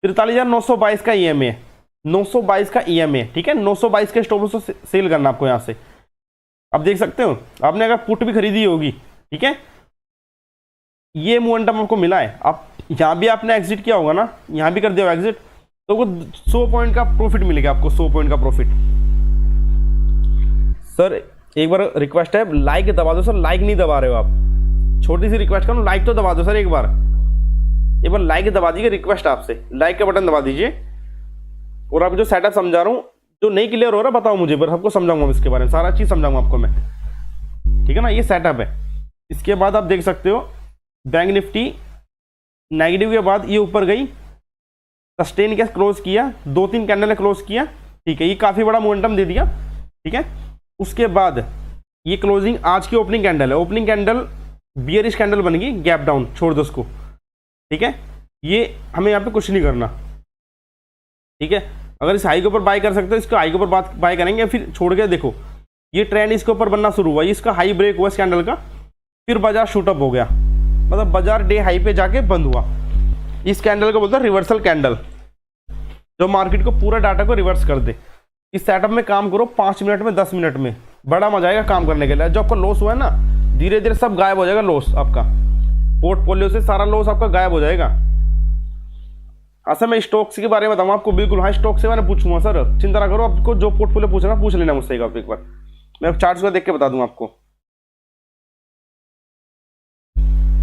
43,922 का EMA है, 922 का EMA है, ठीक है। 922 के स्टॉप लॉस सेल करना आपको यहाँ से। आप देख सकते हो, आपने अगर पुट भी खरीदी होगी, ठीक है, ये मोमेंटम आपको मिला है, आप यहाँ भी आपने एग्जिट किया होगा ना, यहाँ भी कर दिया एग्जिट, तो वो 100 पॉइंट का प्रॉफिट मिलेगा आपको, 100 पॉइंट का प्रॉफिट। सर एक बार रिक्वेस्ट है, लाइक दबा दो सर, लाइक नहीं दबा रहे हो आप, छोटी सी रिक्वेस्ट करो, लाइक तो दबा दो सर, एक बार लाइक दबा दीजिए, रिक्वेस्ट आपसे, लाइक का बटन दबा दीजिए। और आप जो सेटअप समझा रहा हूँ, जो नहीं क्लियर हो रहा बताओ मुझे, पर सबको समझाऊंगा इसके बारे में, सारा चीज समझाऊंगा आपको मैं, ठीक है ना। ये सेटअप है। इसके बाद आप देख सकते हो बैंक निफ्टी नेगेटिव के बाद ये ऊपर गई, सस्टेन के क्लोज किया, 2-3 कैंडल ने क्लोज किया, ठीक है, ये काफी बड़ा मोमेंटम दे दिया, ठीक है। उसके बाद ये क्लोजिंग आज की ओपनिंग कैंडल है, ओपनिंग कैंडल बियरिश कैंडल बन गई, गैप डाउन, छोड़ दो उसको, ठीक है। ये हमें यहाँ पे कुछ नहीं करना, ठीक है। अगर इस हाई के ऊपर बाय कर सकते हो, इसको हाई के ऊपर बाय करेंगे, फिर छोड़ के देखो ये ट्रेंड इसके ऊपर बनना शुरू हुआ, इसका हाई ब्रेक हुआ इस कैंडल का, फिर बाजार शूटअप हो गया, मतलब बाजार डे हाई पे जाके बंद हुआ। इस कैंडल को बोलते हैं रिवर्सल कैंडल, जो मार्केट को पूरा डाटा को रिवर्स कर दे। इस सेटअप में काम करो 5 मिनट में, 10 मिनट में, बड़ा मजा आएगा काम करने के लिए। जो आपका लॉस हुआ है ना, धीरे धीरे सब गायब हो जाएगा, लॉस आपका पोर्टफोलियो से सारा लॉस आपका गायब हो जाएगा। अच्छा मैं स्टॉक्स के बारे में बताऊँ आपको, बिल्कुल हाँ, स्टॉक से मैंने पूछूंगा सर, चिंता ना करो, आपको जो पोर्टफोलियो पूछना पूछ लेना मुझसे एक बार, मैं चार्ट्स को देख के बता दूंगा आपको।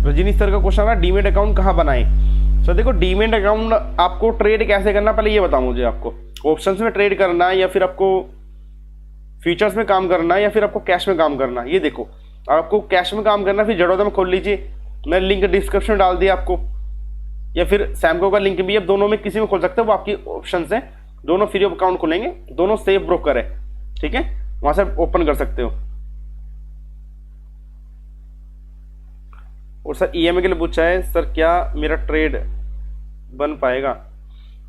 रजनी सर का क्वेश्चन है, डीमेट अकाउंट कहाँ बनाए। सर देखो, डीमेट अकाउंट आपको ट्रेड कैसे करना, पहले ये बताओ मुझे, आपको ऑप्शंस में ट्रेड करना है या फिर आपको फ्यूचर्स में काम करना है या फिर आपको कैश में काम करना है। ये देखो, आपको कैश में काम करना है, फिर जड़ोदा में खोल लीजिए, मैंने लिंक डिस्क्रिप्शन में डाल दिया आपको, या फिर सैमको का लिंक भी, आप दोनों में किसी में खोल सकते हो, वो आपकी ऑप्शन है, दोनों फ्री ऑफ अकाउंट खुलेंगे, दोनों सेफ ब्रोकर है, ठीक है, वहां से ओपन कर सकते हो। और सर EMA के लिए पूछा है, सर क्या मेरा ट्रेड बन पाएगा।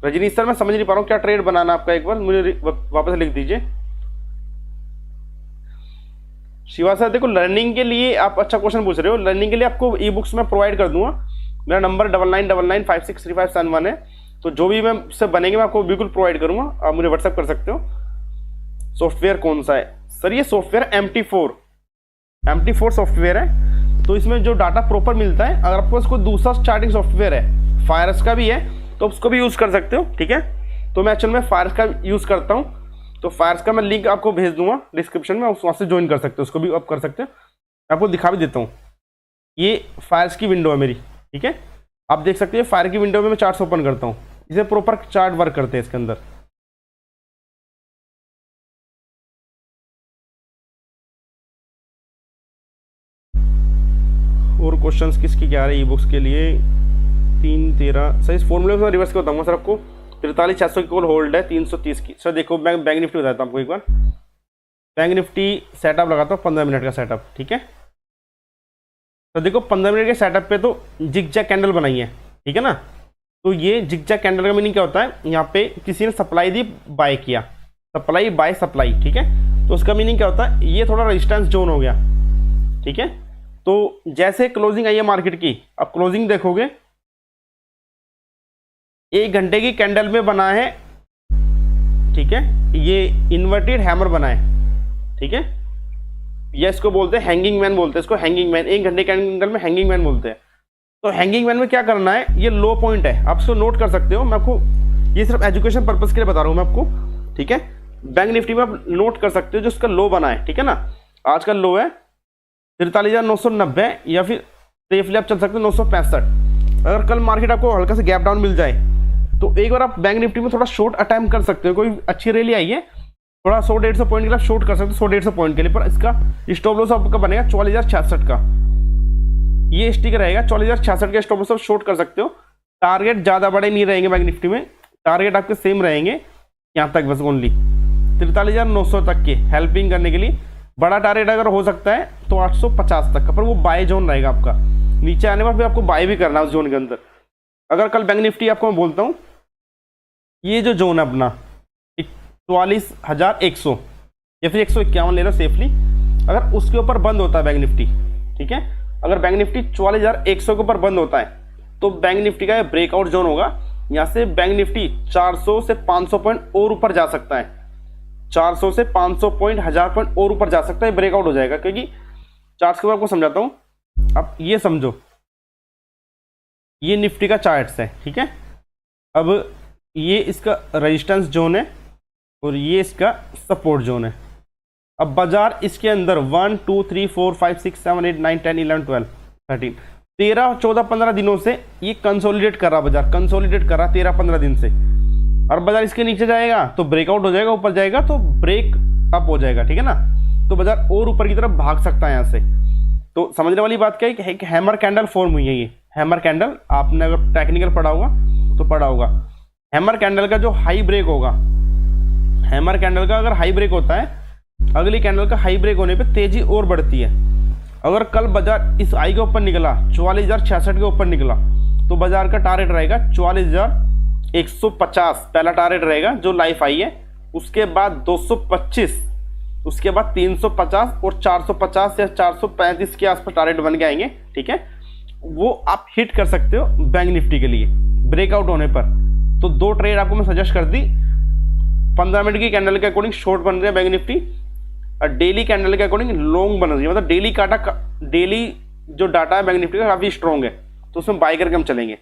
रजनी सर मैं समझ नहीं पा रहा हूँ, क्या ट्रेड बनाना आपका, एक बार मुझे वापस लिख दीजिए। शिवा सर देखो, लर्निंग के लिए आप अच्छा क्वेश्चन पूछ रहे हो, लर्निंग के लिए आपको ई बुक्स में प्रोवाइड कर दूंगा, मेरा नंबर 9999563571 है, तो जो भी मैं उससे बनेंगे मैं आपको बिल्कुल प्रोवाइड करूंगा, आप मुझे व्हाट्सएप कर सकते हो। सॉफ्टवेयर कौन सा है सर, ये सॉफ्टवेयर MT4 सॉफ्टवेयर है, तो इसमें जो डाटा प्रॉपर मिलता है। अगर आपको इसको दूसरा स्टार्टिंग सॉफ्टवेयर है, फायरस का भी है, तो उसको भी यूज़ कर सकते हो, ठीक है। तो मैं एक्चुअल में फायरस का यूज़ करता हूँ, तो फायरस का मैं लिंक आपको भेज दूंगा डिस्क्रिप्शन में, वहाँ से ज्वाइन कर सकते हो, उसको भी आप कर सकते हो। आपको दिखा भी देता हूँ, ये फायरस की विंडो है मेरी, ठीक है, आप देख सकते हो। फायर की विंडो में मैं चार्ट्स ओपन करता हूँ, इसे प्रॉपर चार्ट वर्क करते हैं इसके अंदर। और क्वेश्चंस किसकी क्या रहे ई बुक्स के लिए, 3-13 सर, इस फॉर्मूले में रिवर्स के बताऊंगा सर आपको। 43,600 की कॉल होल्ड है, 330 की। सर देखो मैं बैंक निफ्टी बताता हूँ आपको एक बार, बैंक निफ्टी सेटअप लगाता हूँ 15 मिनट का सेटअप, ठीक है। तो देखो 15 मिनट के सेटअप पे तो जिगजैग कैंडल बनाई है, ठीक है ना। तो ये जिगजैग कैंडल का मीनिंग क्या होता है, यहाँ पे किसी ने सप्लाई दी, बाय किया, सप्लाई बाय सप्लाई, ठीक है। तो उसका मीनिंग क्या होता है, ये थोड़ा रेजिस्टेंस जोन हो गया, ठीक है। तो जैसे क्लोजिंग आई है मार्केट की, अब क्लोजिंग देखोगे 1 घंटे की कैंडल में बना है, ठीक है, ये इन्वर्टेड हैमर बना है, ठीक है। ये इसको बोलते हैं हैंगिंग मैन, बोलते हैं इसको हैंगिंग मैन, 1 घंटे कैंडल में हैंगिंग मैन बोलते हैं। तो हैंगिंग मैन में क्या करना है, ये लो पॉइंट है, आप इसको नोट कर सकते हो। मैं आपको ये सिर्फ एजुकेशन पर्पस के लिए बता रहा हूँ मैं आपको, ठीक है। बैंक निफ्टी में आप नोट कर सकते हो जो उसका लो बना है, ठीक है ना। आज का लो है 43,990 या फिर सेफली आप चल सकते हो 965। अगर कल मार्केट आपको हल्का से गैप डाउन मिल जाए तो एक बार आप बैंक निफ्टी में थोड़ा शॉर्ट अटेम्प्ट कर सकते हो। कोई अच्छी रैली आई है, थोड़ा 100-150 पॉइंट के लिए आप शॉर्ट कर सकते हो, 100-150 पॉइंट के लिए। पर इसका स्टॉप लॉस आपका बनेगा 44,066 का, ये स्टिक रहेगा 44,066 का स्टॉप लॉस आप शॉर्ट कर सकते हो। टारगेट ज़्यादा बड़े नहीं रहेंगे बैंक निफ्टी में, टारगेट आपके सेम रहेंगे यहाँ तक बस, ओनली 43,900 तक के हेल्पिंग करने के लिए। बड़ा टारगेट अगर हो सकता है तो 850 तक का, पर वो बाय जोन रहेगा आपका, नीचे आने पर भी आपको बाय भी करना है उस जोन के अंदर। अगर कल बैंक निफ्टी आपको मैं बोलता हूँ ये जो जोन है अपना 44,100 या फिर 151 ले लो सेफली, अगर उसके ऊपर बंद होता है बैंक निफ्टी, ठीक है, अगर बैंक निफ्टी 44,100 के ऊपर बंद होता है तो बैंक निफ्टी का ये ब्रेकआउट जोन होगा। यहाँ से बैंक निफ्टी 400 से 500 पॉइंट और ऊपर जा सकता है, 400 से 500 पॉइंट 1000 पॉइंट और ऊपर जा सकता है, ब्रेकआउट हो जाएगा। क्योंकि चार्ट्स के बारे में आपको समझाता हूँ, आप ये समझो, ये निफ्टी का चार्ट्स है, ठीक है। अब ये इसका रेजिस्टेंस जोन है और ये इसका सपोर्ट जोन है। अब बाजार इसके अंदर 1 2 3 4 5 6 7 8 9 10 11 12 13 13 14 15 दिनों से ये कंसोलिडेट कर रहा, बाजार कंसोलिडेट कर रहा 13-15 दिन से। और बाजार इसके नीचे जाएगा तो ब्रेकआउट हो जाएगा, ऊपर जाएगा तो ब्रेक अप हो जाएगा, ठीक है ना। तो बाजार और ऊपर की तरफ भाग सकता है यहाँ से। तो समझने वाली बात क्या है कि हैमर कैंडल फॉर्म हुई है, ये हैमर कैंडल आपने अगर टेक्निकल पढ़ा होगा तो पढ़ा होगा। हैमर कैंडल का जो हाई ब्रेक होगा, हैमर कैंडल का अगर हाई ब्रेक होता है, अगली कैंडल का हाई ब्रेक होने पे तेजी और बढ़ती है। अगर कल बाजार इस हाई के ऊपर निकला 44,066 के ऊपर निकला तो बाजार का टारगेट रहेगा 44,150, पहला टारगेट रहेगा जो लाइफ आई है। उसके बाद 225, उसके बाद 350 और 450 या 435 के आसपास टारगेट बन के आएंगे, ठीक है। वो आप हिट कर सकते हो बैंक निफ्टी के लिए ब्रेकआउट होने पर। तो दो ट्रेड आपको मैं सजेस्ट कर दी। 15 मिनट की कैंडल के अकॉर्डिंग शॉर्ट बन रही है बैंक निफ्टी और डेली कैंडल के अकॉर्डिंग लॉन्ग बन रही है। मतलब डेली काटा, डेली जो डाटा है बैंक निफ्टी का काफी स्ट्रॉन्ग है, तो उसमें बाय करके हम चलेंगे।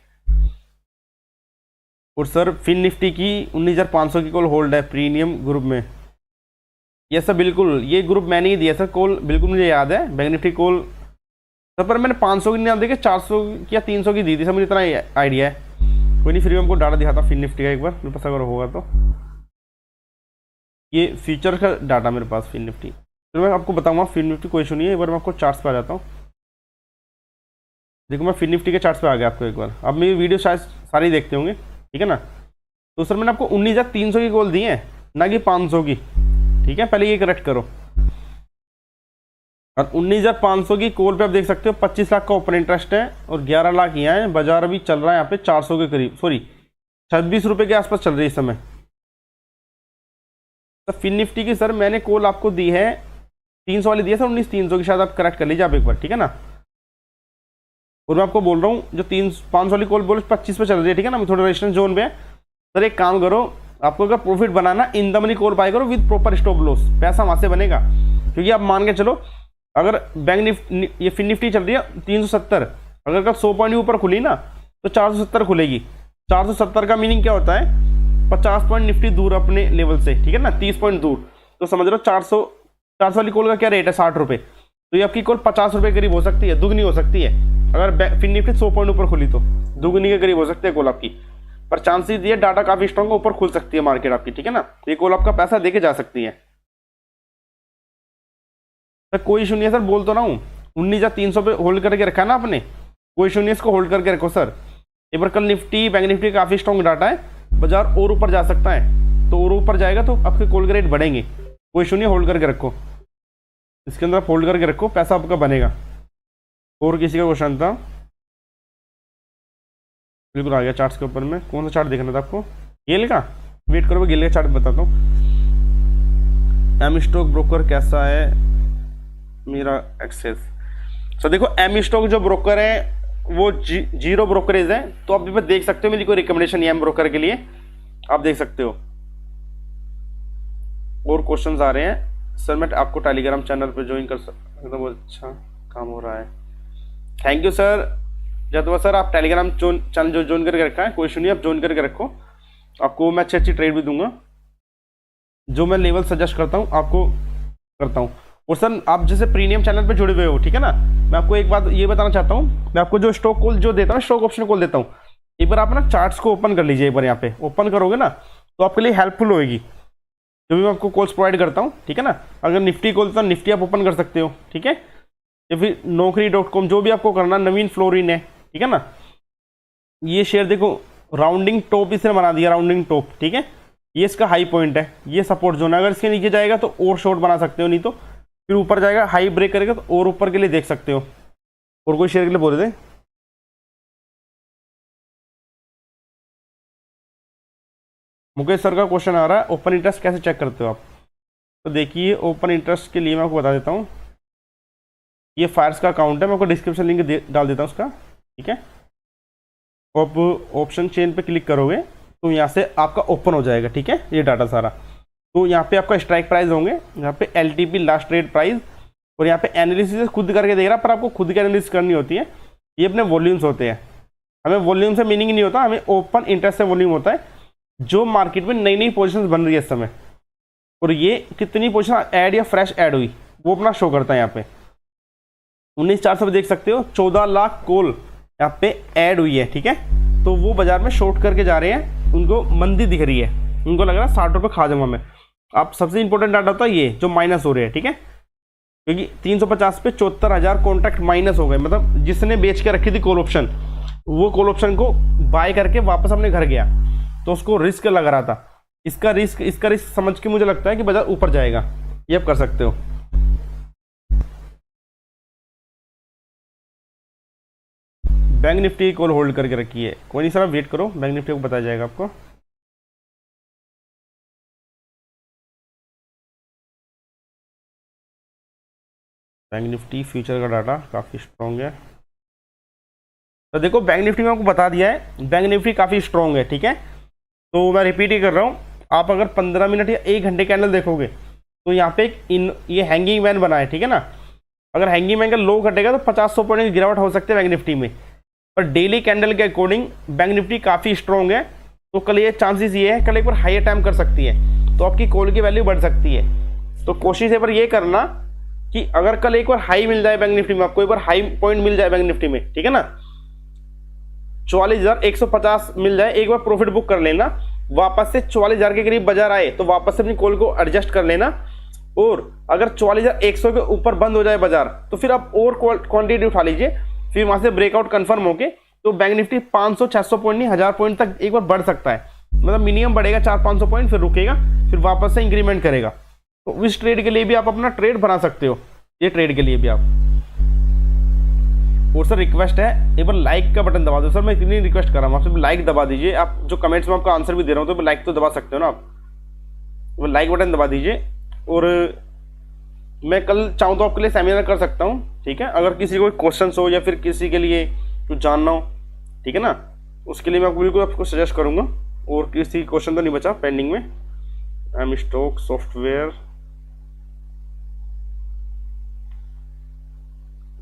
और सर फिन निफ्टी की 19,500 की कॉल होल्ड है प्रीमियम ग्रुप में। ये सर बिल्कुल, ये ग्रुप मैंने ही दिया सर कॉल, बिल्कुल मुझे याद है बैंक निफ्टी कॉल सर, पर मैंने 500 की नहीं देखी, 400 या 300 की दी थी सर, मुझे इतना आइडिया है। कोई नहीं, फिर भी हमको डाटा दिखाता फिन निफ्टी का एक बार, मेरे पास अगर होगा तो। ये फ्यूचर का डाटा मेरे पास फिन निफ्टी, फिर मैं आपको बताऊंगा फिन निफ्टी, कोई इशू नहीं है। एक बार मैं आपको चार्ट्स पे आ जाता हूँ। देखो मैं फिन निफ्टी के चार्ट्स पे आ गया आपको एक बार। अब मेरी वीडियो शायद सारी देखते होंगे, ठीक है ना। तो सर मैंने आपको 19,300 की कॉल दी है, ना कि 500 की, ठीक है। पहले ये करेक्ट करो। और 19,500 की कॉल पे आप देख सकते हो 25 लाख का ओपन इंटरेस्ट है और 11 लाख यहाँ है। बाजार अभी चल रहा है यहाँ पे 400 के करीब, सॉरी 26 रुपये के आसपास चल रही है इस समय। तो फिन निफ्टी की सर मैंने कॉल आपको दी है 300 वाली दी है सर, 19,300 की, शायद आप करेक्ट कर लीजिए आप एक बार, ठीक है ना। और मैं आपको बोल रहा हूँ जो 500 वाली कॉल बोल 25 पे चल रही है, ठीक है ना। मैं थोड़ा रेजिस्टेंस जोन पे है सर। एक काम करो, आपको अगर प्रॉफिट बनाना in the money call buy करो विद प्रॉपर स्टॉप लॉस, पैसा वहां से बनेगा। क्योंकि आप मान के चलो अगर बैंक निफ्टी, ये फिन निफ्टी चल रही है 370, अगर कल 100 पॉइंट ऊपर खुली ना तो 470 खुलेगी। 470 का मीनिंग क्या होता है, 50 पॉइंट निफ्टी दूर अपने लेवल से, ठीक है ना, 30 पॉइंट दूर। तो समझ लो 400 वाली कॉल का क्या रेट है, 60 रुपये। तो ये आपकी कॉल 50 रुपये करीब हो सकती है, दुगनी हो सकती है। अगर फिन निफ्टी 100 पॉइंट ऊपर खुली तो दुगनी के करीब हो सकती है कॉल आपकी। पर चांसेस दिए डाटा काफी स्ट्रॉन्ग है, ऊपर खुल सकती है मार्केट आपकी, ठीक है ना। ये कॉल आपका पैसा देके जा सकती है सर। कोई इशू नहीं है सर, बोल तो रहा हूँ 19,300 पे होल्ड करके रखा है ना आपने, कोई इशू नहीं है, इसको होल्ड करके रखो सर। एक बार कल निफ्टी बैंक निफ्टी काफी स्ट्रॉन्ग डाटा है, बाजार और ऊपर जा सकता है, तो और ऊपर जाएगा तो आपके कॉल के रेट बढ़ेंगे। कोई इशू नहीं, होल्ड करके रखो, इसके अंदर आप होल्ड करके रखो, पैसा आपका बनेगा। और किसी का क्वेश्चन था? बिल्कुल आ गया चार्ट्स के ऊपर में। कौन सा चार्ट देखना था आपको? गेल का? वेट करो, गेल का चार्ट बताता हूँ। एम स्टॉक ब्रोकर कैसा है मेरा एक्सेस। तो देखो एम स्टॉक जो ब्रोकर है वो जीरो ब्रोकरेज है, तो आप देख सकते हो, मेरी कोई रिकमेंडेशन नहीं है एम ब्रोकर के लिए, आप देख सकते हो। और क्वेश्चंस आ रहे हैं सर, मैं आपको टेलीग्राम चैनल पे ज्वाइन कर सकता हूँ, बहुत अच्छा काम हो रहा है, थैंक यू सर। जब सर आप टेलीग्राम चैनल जो ज्वाइन करके रखा है, कोई इशू नहीं, आप ज्वाइन करके रखो, आपको मैं अच्छी अच्छी ट्रेड भी दूंगा। जो मैं लेवल सजेस्ट करता हूँ आपको करता हूँ। और सर आप जैसे प्रीमियम चैनल पे जुड़े हुए हो, ठीक है ना, मैं आपको एक बात ये बताना चाहता हूँ, मैं आपको जो स्टॉक कॉल जो देता हूँ, स्टॉक ऑप्शन कॉल देता हूँ, एक बार आप ना चार्ट्स को ओपन कर लीजिए। एक बार यहाँ पे ओपन करोगे ना तो आपके लिए हेल्पफुल होगी जो भी मैं आपको कॉल्स प्रोवाइड करता हूँ, ठीक है ना। अगर निफ्टी कॉल तो निफ्टी आप ओपन कर सकते हो, ठीक है, या फिर Naukri.com जो भी आपको करना, नवीन फ्लोरिन है, ठीक है ना। ये शेयर देखो राउंडिंग टॉप इसने बना दिया, राउंडिंग टॉप, ठीक है, ये इसका हाई पॉइंट है, ये सपोर्ट जोन है। अगर इसके नीचे जाएगा तो और शॉर्ट बना सकते हो, नहीं तो फिर ऊपर जाएगा, हाई ब्रेक करेगा तो और ऊपर के लिए देख सकते हो। और कोई शेयर के लिए बोल रहे थे? मुकेश सर का क्वेश्चन आ रहा है, ओपन इंटरेस्ट कैसे चेक करते हो आप? तो देखिए ओपन इंटरेस्ट के लिए मैं आपको बता देता हूँ, ये फायर्स का अकाउंट है, मैं आपको डिस्क्रिप्शन लिंक डाल देता हूँ उसका, ठीक है। आप ऑप्शन चेन पे क्लिक करोगे तो यहाँ से आपका ओपन हो जाएगा, ठीक है, ये डाटा सारा। तो यहाँ पे आपका स्ट्राइक प्राइस होंगे, यहाँ पे LTP लास्ट ट्रेड प्राइस, और यहाँ पे एनालिसिस खुद करके देख रहा, पर आपको खुद की एनालिसिस करनी होती है। ये अपने वॉल्यूम्स होते हैं, हमें वॉल्यूम से मीनिंग नहीं होता, हमें ओपन इंटरेस्ट से वॉल्यूम होता है, जो मार्केट में नई नई पोजीशंस बन रही है इस समय, और ये कितनी पोजीशन ऐड या फ्रेश ऐड हुई वो अपना शो करता है। यहाँ पे 19,400 देख सकते हो 14 लाख कॉल यहाँ पे ऐड हुई है, ठीक है। तो वो बाजार में शॉर्ट करके जा रहे हैं, उनको मंदी दिख रही है, उनको लग रहा है 60 रुपये खा जाऊंगा मैं। अब सबसे इंपॉर्टेंट डाटा होता है ये जो माइनस हो रहे हैं, ठीक है, क्योंकि 350 पे 74,000 कॉन्ट्रैक्ट माइनस हो गए, मतलब जिसने बेच के रखी थी कॉल ऑप्शन, वो कॉल ऑप्शन को बाय करके वापस अपने घर गया, तो उसको रिस्क लग रहा था। इसका रिस्क समझ के मुझे लगता है कि बाजार ऊपर जाएगा, ये आप कर सकते हो। बैंक निफ्टी कॉल होल्ड करके रखी है, कोई नहीं सर, आप वेट करो, बैंक निफ्टी को बताया जाएगा आपको। बैंक निफ्टी फ्यूचर का डाटा काफ़ी स्ट्रॉन्ग है, तो देखो बैंक निफ्टी में आपको बता दिया है, बैंक निफ्टी काफ़ी स्ट्रॉन्ग है, ठीक है। तो मैं रिपीट ही कर रहा हूँ, आप अगर 15 मिनट या 1 घंटे कैंडल देखोगे तो यहाँ पे ये हैंगिंग मैन बना है, ठीक है ना। अगर हैंगिंग मैन का लो घटेगा तो 50-100 पॉइंट की गिरावट हो सकती है बैंक निफ्टी में, पर डेली कैंडल के अकॉर्डिंग बैंक निफ्टी काफ़ी स्ट्रॉन्ग है। तो कल ये चांसेस ये है कल एक बार हाई अटैम्प्ट कर सकती है, तो आपकी कॉल की वैल्यू बढ़ सकती है। तो कोशिश है पर ये करना कि अगर कल एक बार हाई मिल जाए बैंक निफ्टी में, आपको एक बार हाई पॉइंट मिल जाए बैंक निफ्टी में, ठीक है ना, 44,150 मिल जाए, एक बार प्रॉफिट बुक कर लेना, वापस से 44,000 के करीब बाजार आए तो वापस से अपनी कॉल को एडजस्ट कर लेना। और अगर 44,100 के ऊपर बंद हो जाए बाजार तो फिर आप और क्वांटिटी उठा लीजिए, फिर वहां से ब्रेकआउट कंफर्म होके तो बैंक निफ्टी 500-600 पॉइंट नहीं 1000 पॉइंट तक एक बार बढ़ सकता है, मतलब मिनिमम बढ़ेगा 400-500 पॉइंट, फिर रुकेगा, फिर वापस से इंक्रीमेंट करेगा। तो इस ट्रेड के लिए भी आप अपना ट्रेड बना सकते हो, ये ट्रेड के लिए भी आप। और सर रिक्वेस्ट है एक बार लाइक का बटन दबा दो सर, मैं इतनी रिक्वेस्ट कर रहा हूँ आपसे, लाइक दबा दीजिए। आप जो कमेंट्स में आपका आंसर भी दे रहा हूँ तो लाइक तो दबा सकते हो ना आप, वो लाइक बटन दबा दीजिए। और मैं कल चाहूँ तो आपके लिए सेमिनार कर सकता हूँ, ठीक है, अगर किसी को क्वेश्चन हो या फिर किसी के लिए कुछ जानना हो, ठीक है ना, उसके लिए मैं बिल्कुल आपको सजेस्ट करूँगा। और किसी क्वेश्चन तो नहीं बचा पेंडिंग में? एम स्टॉक सॉफ्टवेयर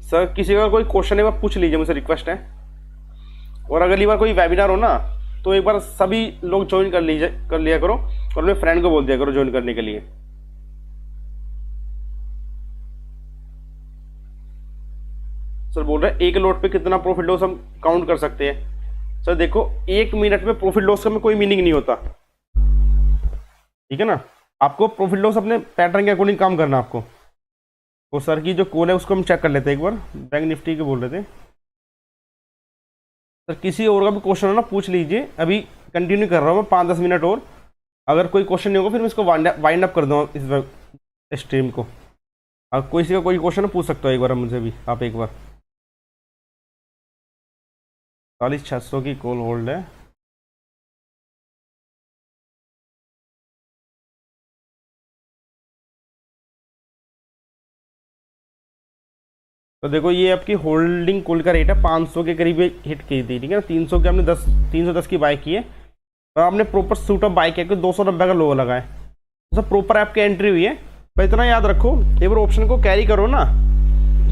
सर, किसी का कोई क्वेश्चन है आप पूछ लीजिए, मुझसे रिक्वेस्ट है। और अगली बार कोई वेबिनार हो ना तो एक बार सभी लोग ज्वाइन कर लिया करो, और अपने फ्रेंड को बोल दिया करो ज्वाइन करने के लिए। सर बोल रहे हैं एक लोट पे कितना प्रॉफिट लॉस हम काउंट कर सकते हैं? सर देखो 1 मिनट में प्रॉफिट लॉस का में कोई मीनिंग नहीं होता, ठीक है ना, आपको प्रॉफिट लॉस अपने पैटर्न के अकॉर्डिंग काम करना आपको। तो सर की जो कॉल है उसको हम चेक कर लेते हैं एक बार, बैंक निफ्टी के बोल रहे थे सर। किसी और का भी क्वेश्चन हो ना पूछ लीजिए, अभी कंटिन्यू कर रहा हूँ मैं 5-10 मिनट और, अगर कोई क्वेश्चन नहीं होगा फिर मैं इसको वाइंड अप कर दूँगा इस स्ट्रीम को। अगर किसी का कोई क्वेश्चन पूछ सकते हो एक बार मुझसे भी आप एक बार। 46,600 की कॉल होल्ड है। तो देखो ये आपकी होल्डिंग कॉल का रेट है 500 के करीब हिट की थी, ठीक है ना, 300 के आपने 310 की बाय की है, और आपने प्रॉपर सूट ऑफ बाय किया कि 290 का लो लगा है, तो सब प्रॉपर आपकी एंट्री हुई है। पर इतना याद रखो एक बार ऑप्शन को कैरी करो ना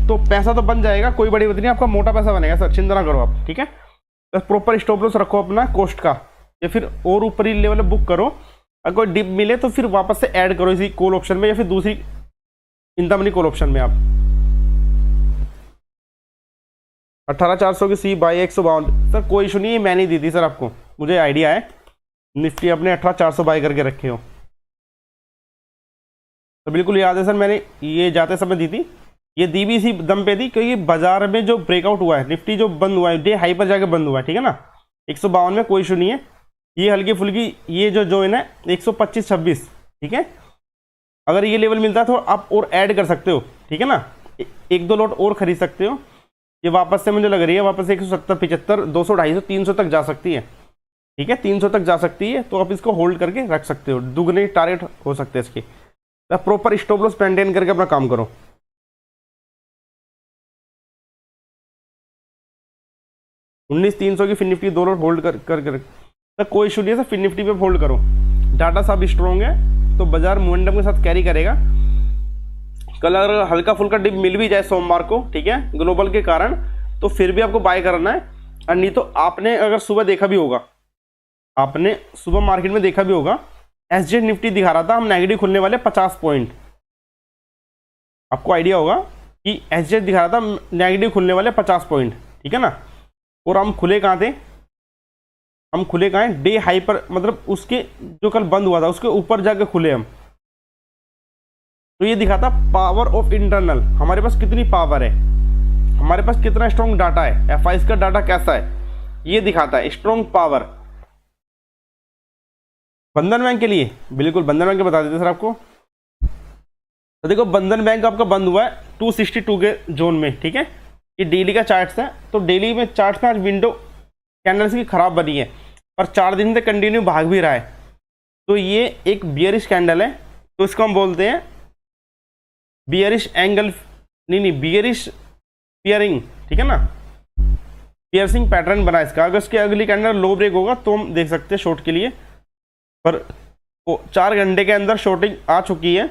तो पैसा तो बन जाएगा, कोई बड़ी बात नहीं, आपका मोटा पैसा बनेगा सर, चिंता ना करो आप, ठीक है। बस प्रॉपर स्टॉप लॉस रखो अपना कॉस्ट का, या फिर और ऊपरी लेवल बुक करो, अगर कोई डिप मिले तो फिर वापस से ऐड करो इसी कॉल ऑप्शन में या फिर दूसरी इन द मनी कॉल ऑप्शन में आप 18,400 की सी बाई 152। सर कोई इशू नहीं है, मैंने दी थी सर आपको, मुझे आइडिया है। निफ्टी अपने 18,400 बाई करके रखे हो तो बिल्कुल याद है सर, मैंने ये जाते समय दी थी। ये दी भी इसी दम पे थी क्योंकि बाजार में जो ब्रेकआउट हुआ है, निफ्टी जो बंद हुआ है, डे हाई पर जाके बंद हुआ है, ठीक है ना, 152 में कोई इशू नहीं है। ये हल्की फुल्की ये जो है ना 125-26, ठीक है। अगर ये लेवल मिलता है तो आप और ऐड कर सकते हो, ठीक है ना, एक दो लॉट और खरीद सकते हो। ये वापस से मुझे लग रही है वापस 170, 75, 200, 250, 300 तक जा सकती है, ठीक है, 300 तक जा सकती है। तो आप इसको होल्ड करके रख सकते हो, दुगने टारगेट हो सकते हैं इसके। तो प्रॉपर स्टॉप लॉस मेंटेन करके अपना काम करो। 19,300 की फिर निफ्टी दो लॉट होल्ड कर तो कोई इशू नहीं है सर, फिर निफ्टी पे होल्ड करो। डाटा सब स्ट्रॉन्ग है तो बाजार मोमेंटम के साथ कैरी करेगा। कल अगर हल्का फुल्का डिप मिल भी जाए सोमवार को, ठीक है, ग्लोबल के कारण, तो फिर भी आपको बाय करना है। और नहीं तो आपने अगर सुबह देखा भी होगा, आपने सुबह मार्केट में देखा भी होगा, एसजे निफ्टी दिखा रहा था हम नेगेटिव खुलने वाले 50 पॉइंट। आपको आइडिया होगा कि एसजे दिखा रहा था नेगेटिव खुलने वाले 50 पॉइंट, ठीक है ना। और हम खुले कहाँ थे, हम खुले कहाँ हैं, डे हाई पर, मतलब उसके जो कल बंद हुआ था उसके ऊपर जाके खुले हम। तो ये दिखाता पावर ऑफ इंटरनल, हमारे पास कितनी पावर है, हमारे पास कितना स्ट्रॉन्ग डाटा है, एफआईएस का डाटा कैसा है, ये दिखाता है स्ट्रॉन्ग पावर। बंधन बैंक के लिए बिल्कुल, बंधन बैंक के बता देते सर आपको। तो देखो बंधन बैंक आपका बंद हुआ है 262 के जोन में, ठीक है। ये डेली का चार्ट्स है, तो डेली में चार्ट्स में आज विंडो कैंडल्स की खराब बनी है और 4 दिन से कंटिन्यू भाग भी रहा है। तो ये एक बियरिश कैंडल है, तो इसको हम बोलते हैं बियरिश एंगल, नहीं बियरिश पियरिंग, ठीक है ना, पियर्सिंग पैटर्न बना इसका। अगर इसकी अगली कैंडल लो ब्रेक होगा तो हम देख सकते हैं शॉर्ट के लिए, पर 4 घंटे के अंदर शॉर्टिंग आ चुकी है।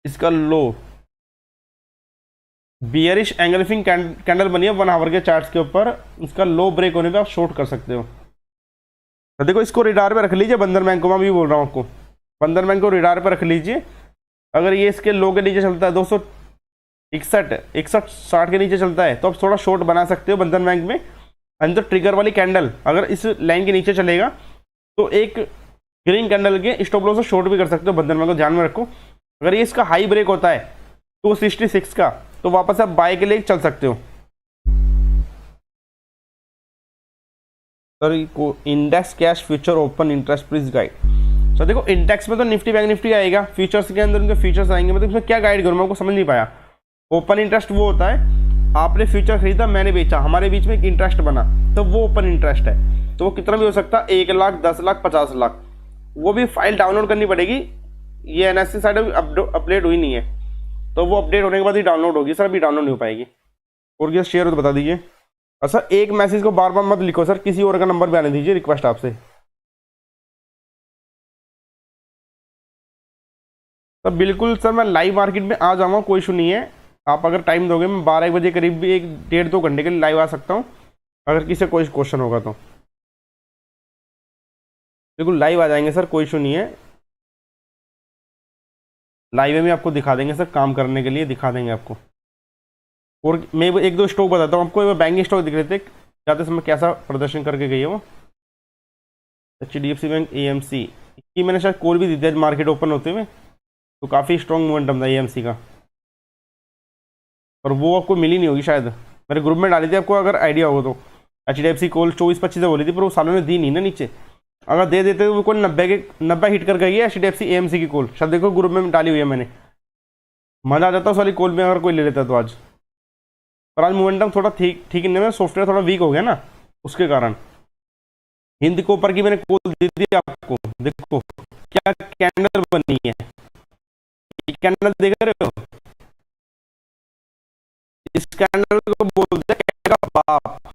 इसका लो बियरिश एंगल्फिंग कैंडल बनी है 1 आवर के चार्ट्स के ऊपर, इसका लो ब्रेक होने पे आप शॉर्ट कर सकते हो। तो देखो इसको रिडार पे रख लीजिए, बंधन बैंक को मैं भी बोल रहा हूँ आपको, बंधन बैंक को रिडार पे रख लीजिए। अगर ये इसके लो के नीचे चलता है 261 60 के नीचे चलता है तो आप थोड़ा शॉर्ट बना सकते हो बंधन बैंक में। अंदर ट्रिगर वाली कैंडल अगर इस लाइन के नीचे चलेगा तो एक ग्रीन कैंडल के स्टॉप लॉस से शॉर्ट भी कर सकते हो, बंधन बैंक को ध्यान में रखो। अगर ये इसका हाई ब्रेक होता है 266 का तो वापस आप बाय के लिए चल सकते हो। सर को index cash future open interest please guide. Sir देखो इंडेक्स में तो निफ्टी बैंक निफ्टी आएगा, फ्यूचर्स के अंदर उनके फ्यूचर्स आएंगे, मतलब इसमें क्या गाइड करूँ मैं आपको समझ नहीं पाया। ओपन इंटरेस्ट वो होता है आपने फ्यूचर खरीदा मैंने बेचा, हमारे बीच में एक इंटरेस्ट बना, तो वो ओपन इंटरेस्ट है। तो वो कितना भी हो सकता है, 1 लाख, 10 लाख, 50 लाख। वो भी फाइल डाउनलोड करनी पड़ेगी, ये एनएससी साइड अपडेट हुई नहीं है, तो वो अपडेट होने के बाद ही डाउनलोड होगी सर, अभी डाउनलोड नहीं हो पाएगी। और क्या शेयर हो तो बता दीजिए। और सर एक मैसेज को बार बार मत लिखो सर, किसी और का नंबर भी आने दीजिए, रिक्वेस्ट आपसे। सर बिल्कुल सर मैं लाइव मार्केट में आ जाऊँगा, कोई इशू नहीं है। आप अगर टाइम दोगे मैं 12-1 बजे करीब भी 1-1.5-2 घंटे के लिए लाइव आ सकता हूँ, अगर किसी कोई क्वेश्चन होगा तो बिल्कुल लाइव आ जाएंगे सर, कोई इशू नहीं है। लाइव में आपको दिखा देंगे सर, काम करने के लिए दिखा देंगे आपको। और मैं एक दो स्टॉक बताता हूँ आपको, बैंकिंग स्टॉक दिख रहे थे जाते समय कैसा प्रदर्शन करके गई है वो। HDFC बैंक, AMC की मैंने शायद कॉल भी दी थी मार्केट ओपन होते हुए, तो काफ़ी स्ट्रॉन्ग मोमेंटम था AMC का, और वो आपको मिली नहीं होगी शायद, मेरे ग्रुप में डाली थी आपको अगर आइडिया होगा तो। HDFC कॉल 24-25 बोली थी पर वो सालों ने दी नहीं ना नीचे, अगर दे देते तो वो कॉल 90 हिट कर गई है HDFC AMC की कॉल, शायद देखो ग्रुप में डाली हुई है मैंने। मजा आ जाता उस वाली कॉल में अगर कोई ले लेता तो आज, पर आज मोमेंटम थोड़ा ठीक नहीं में, सॉफ्टवेयर थोड़ा वीक हो गया ना उसके कारण। हिंद को ऊपर की मैंने कॉल दी थी आपको, देखो क्या कैंडल बनी है, कैंडल देख रहे हो, इस कैंडल को बोलते हैं कैंडल का बाप,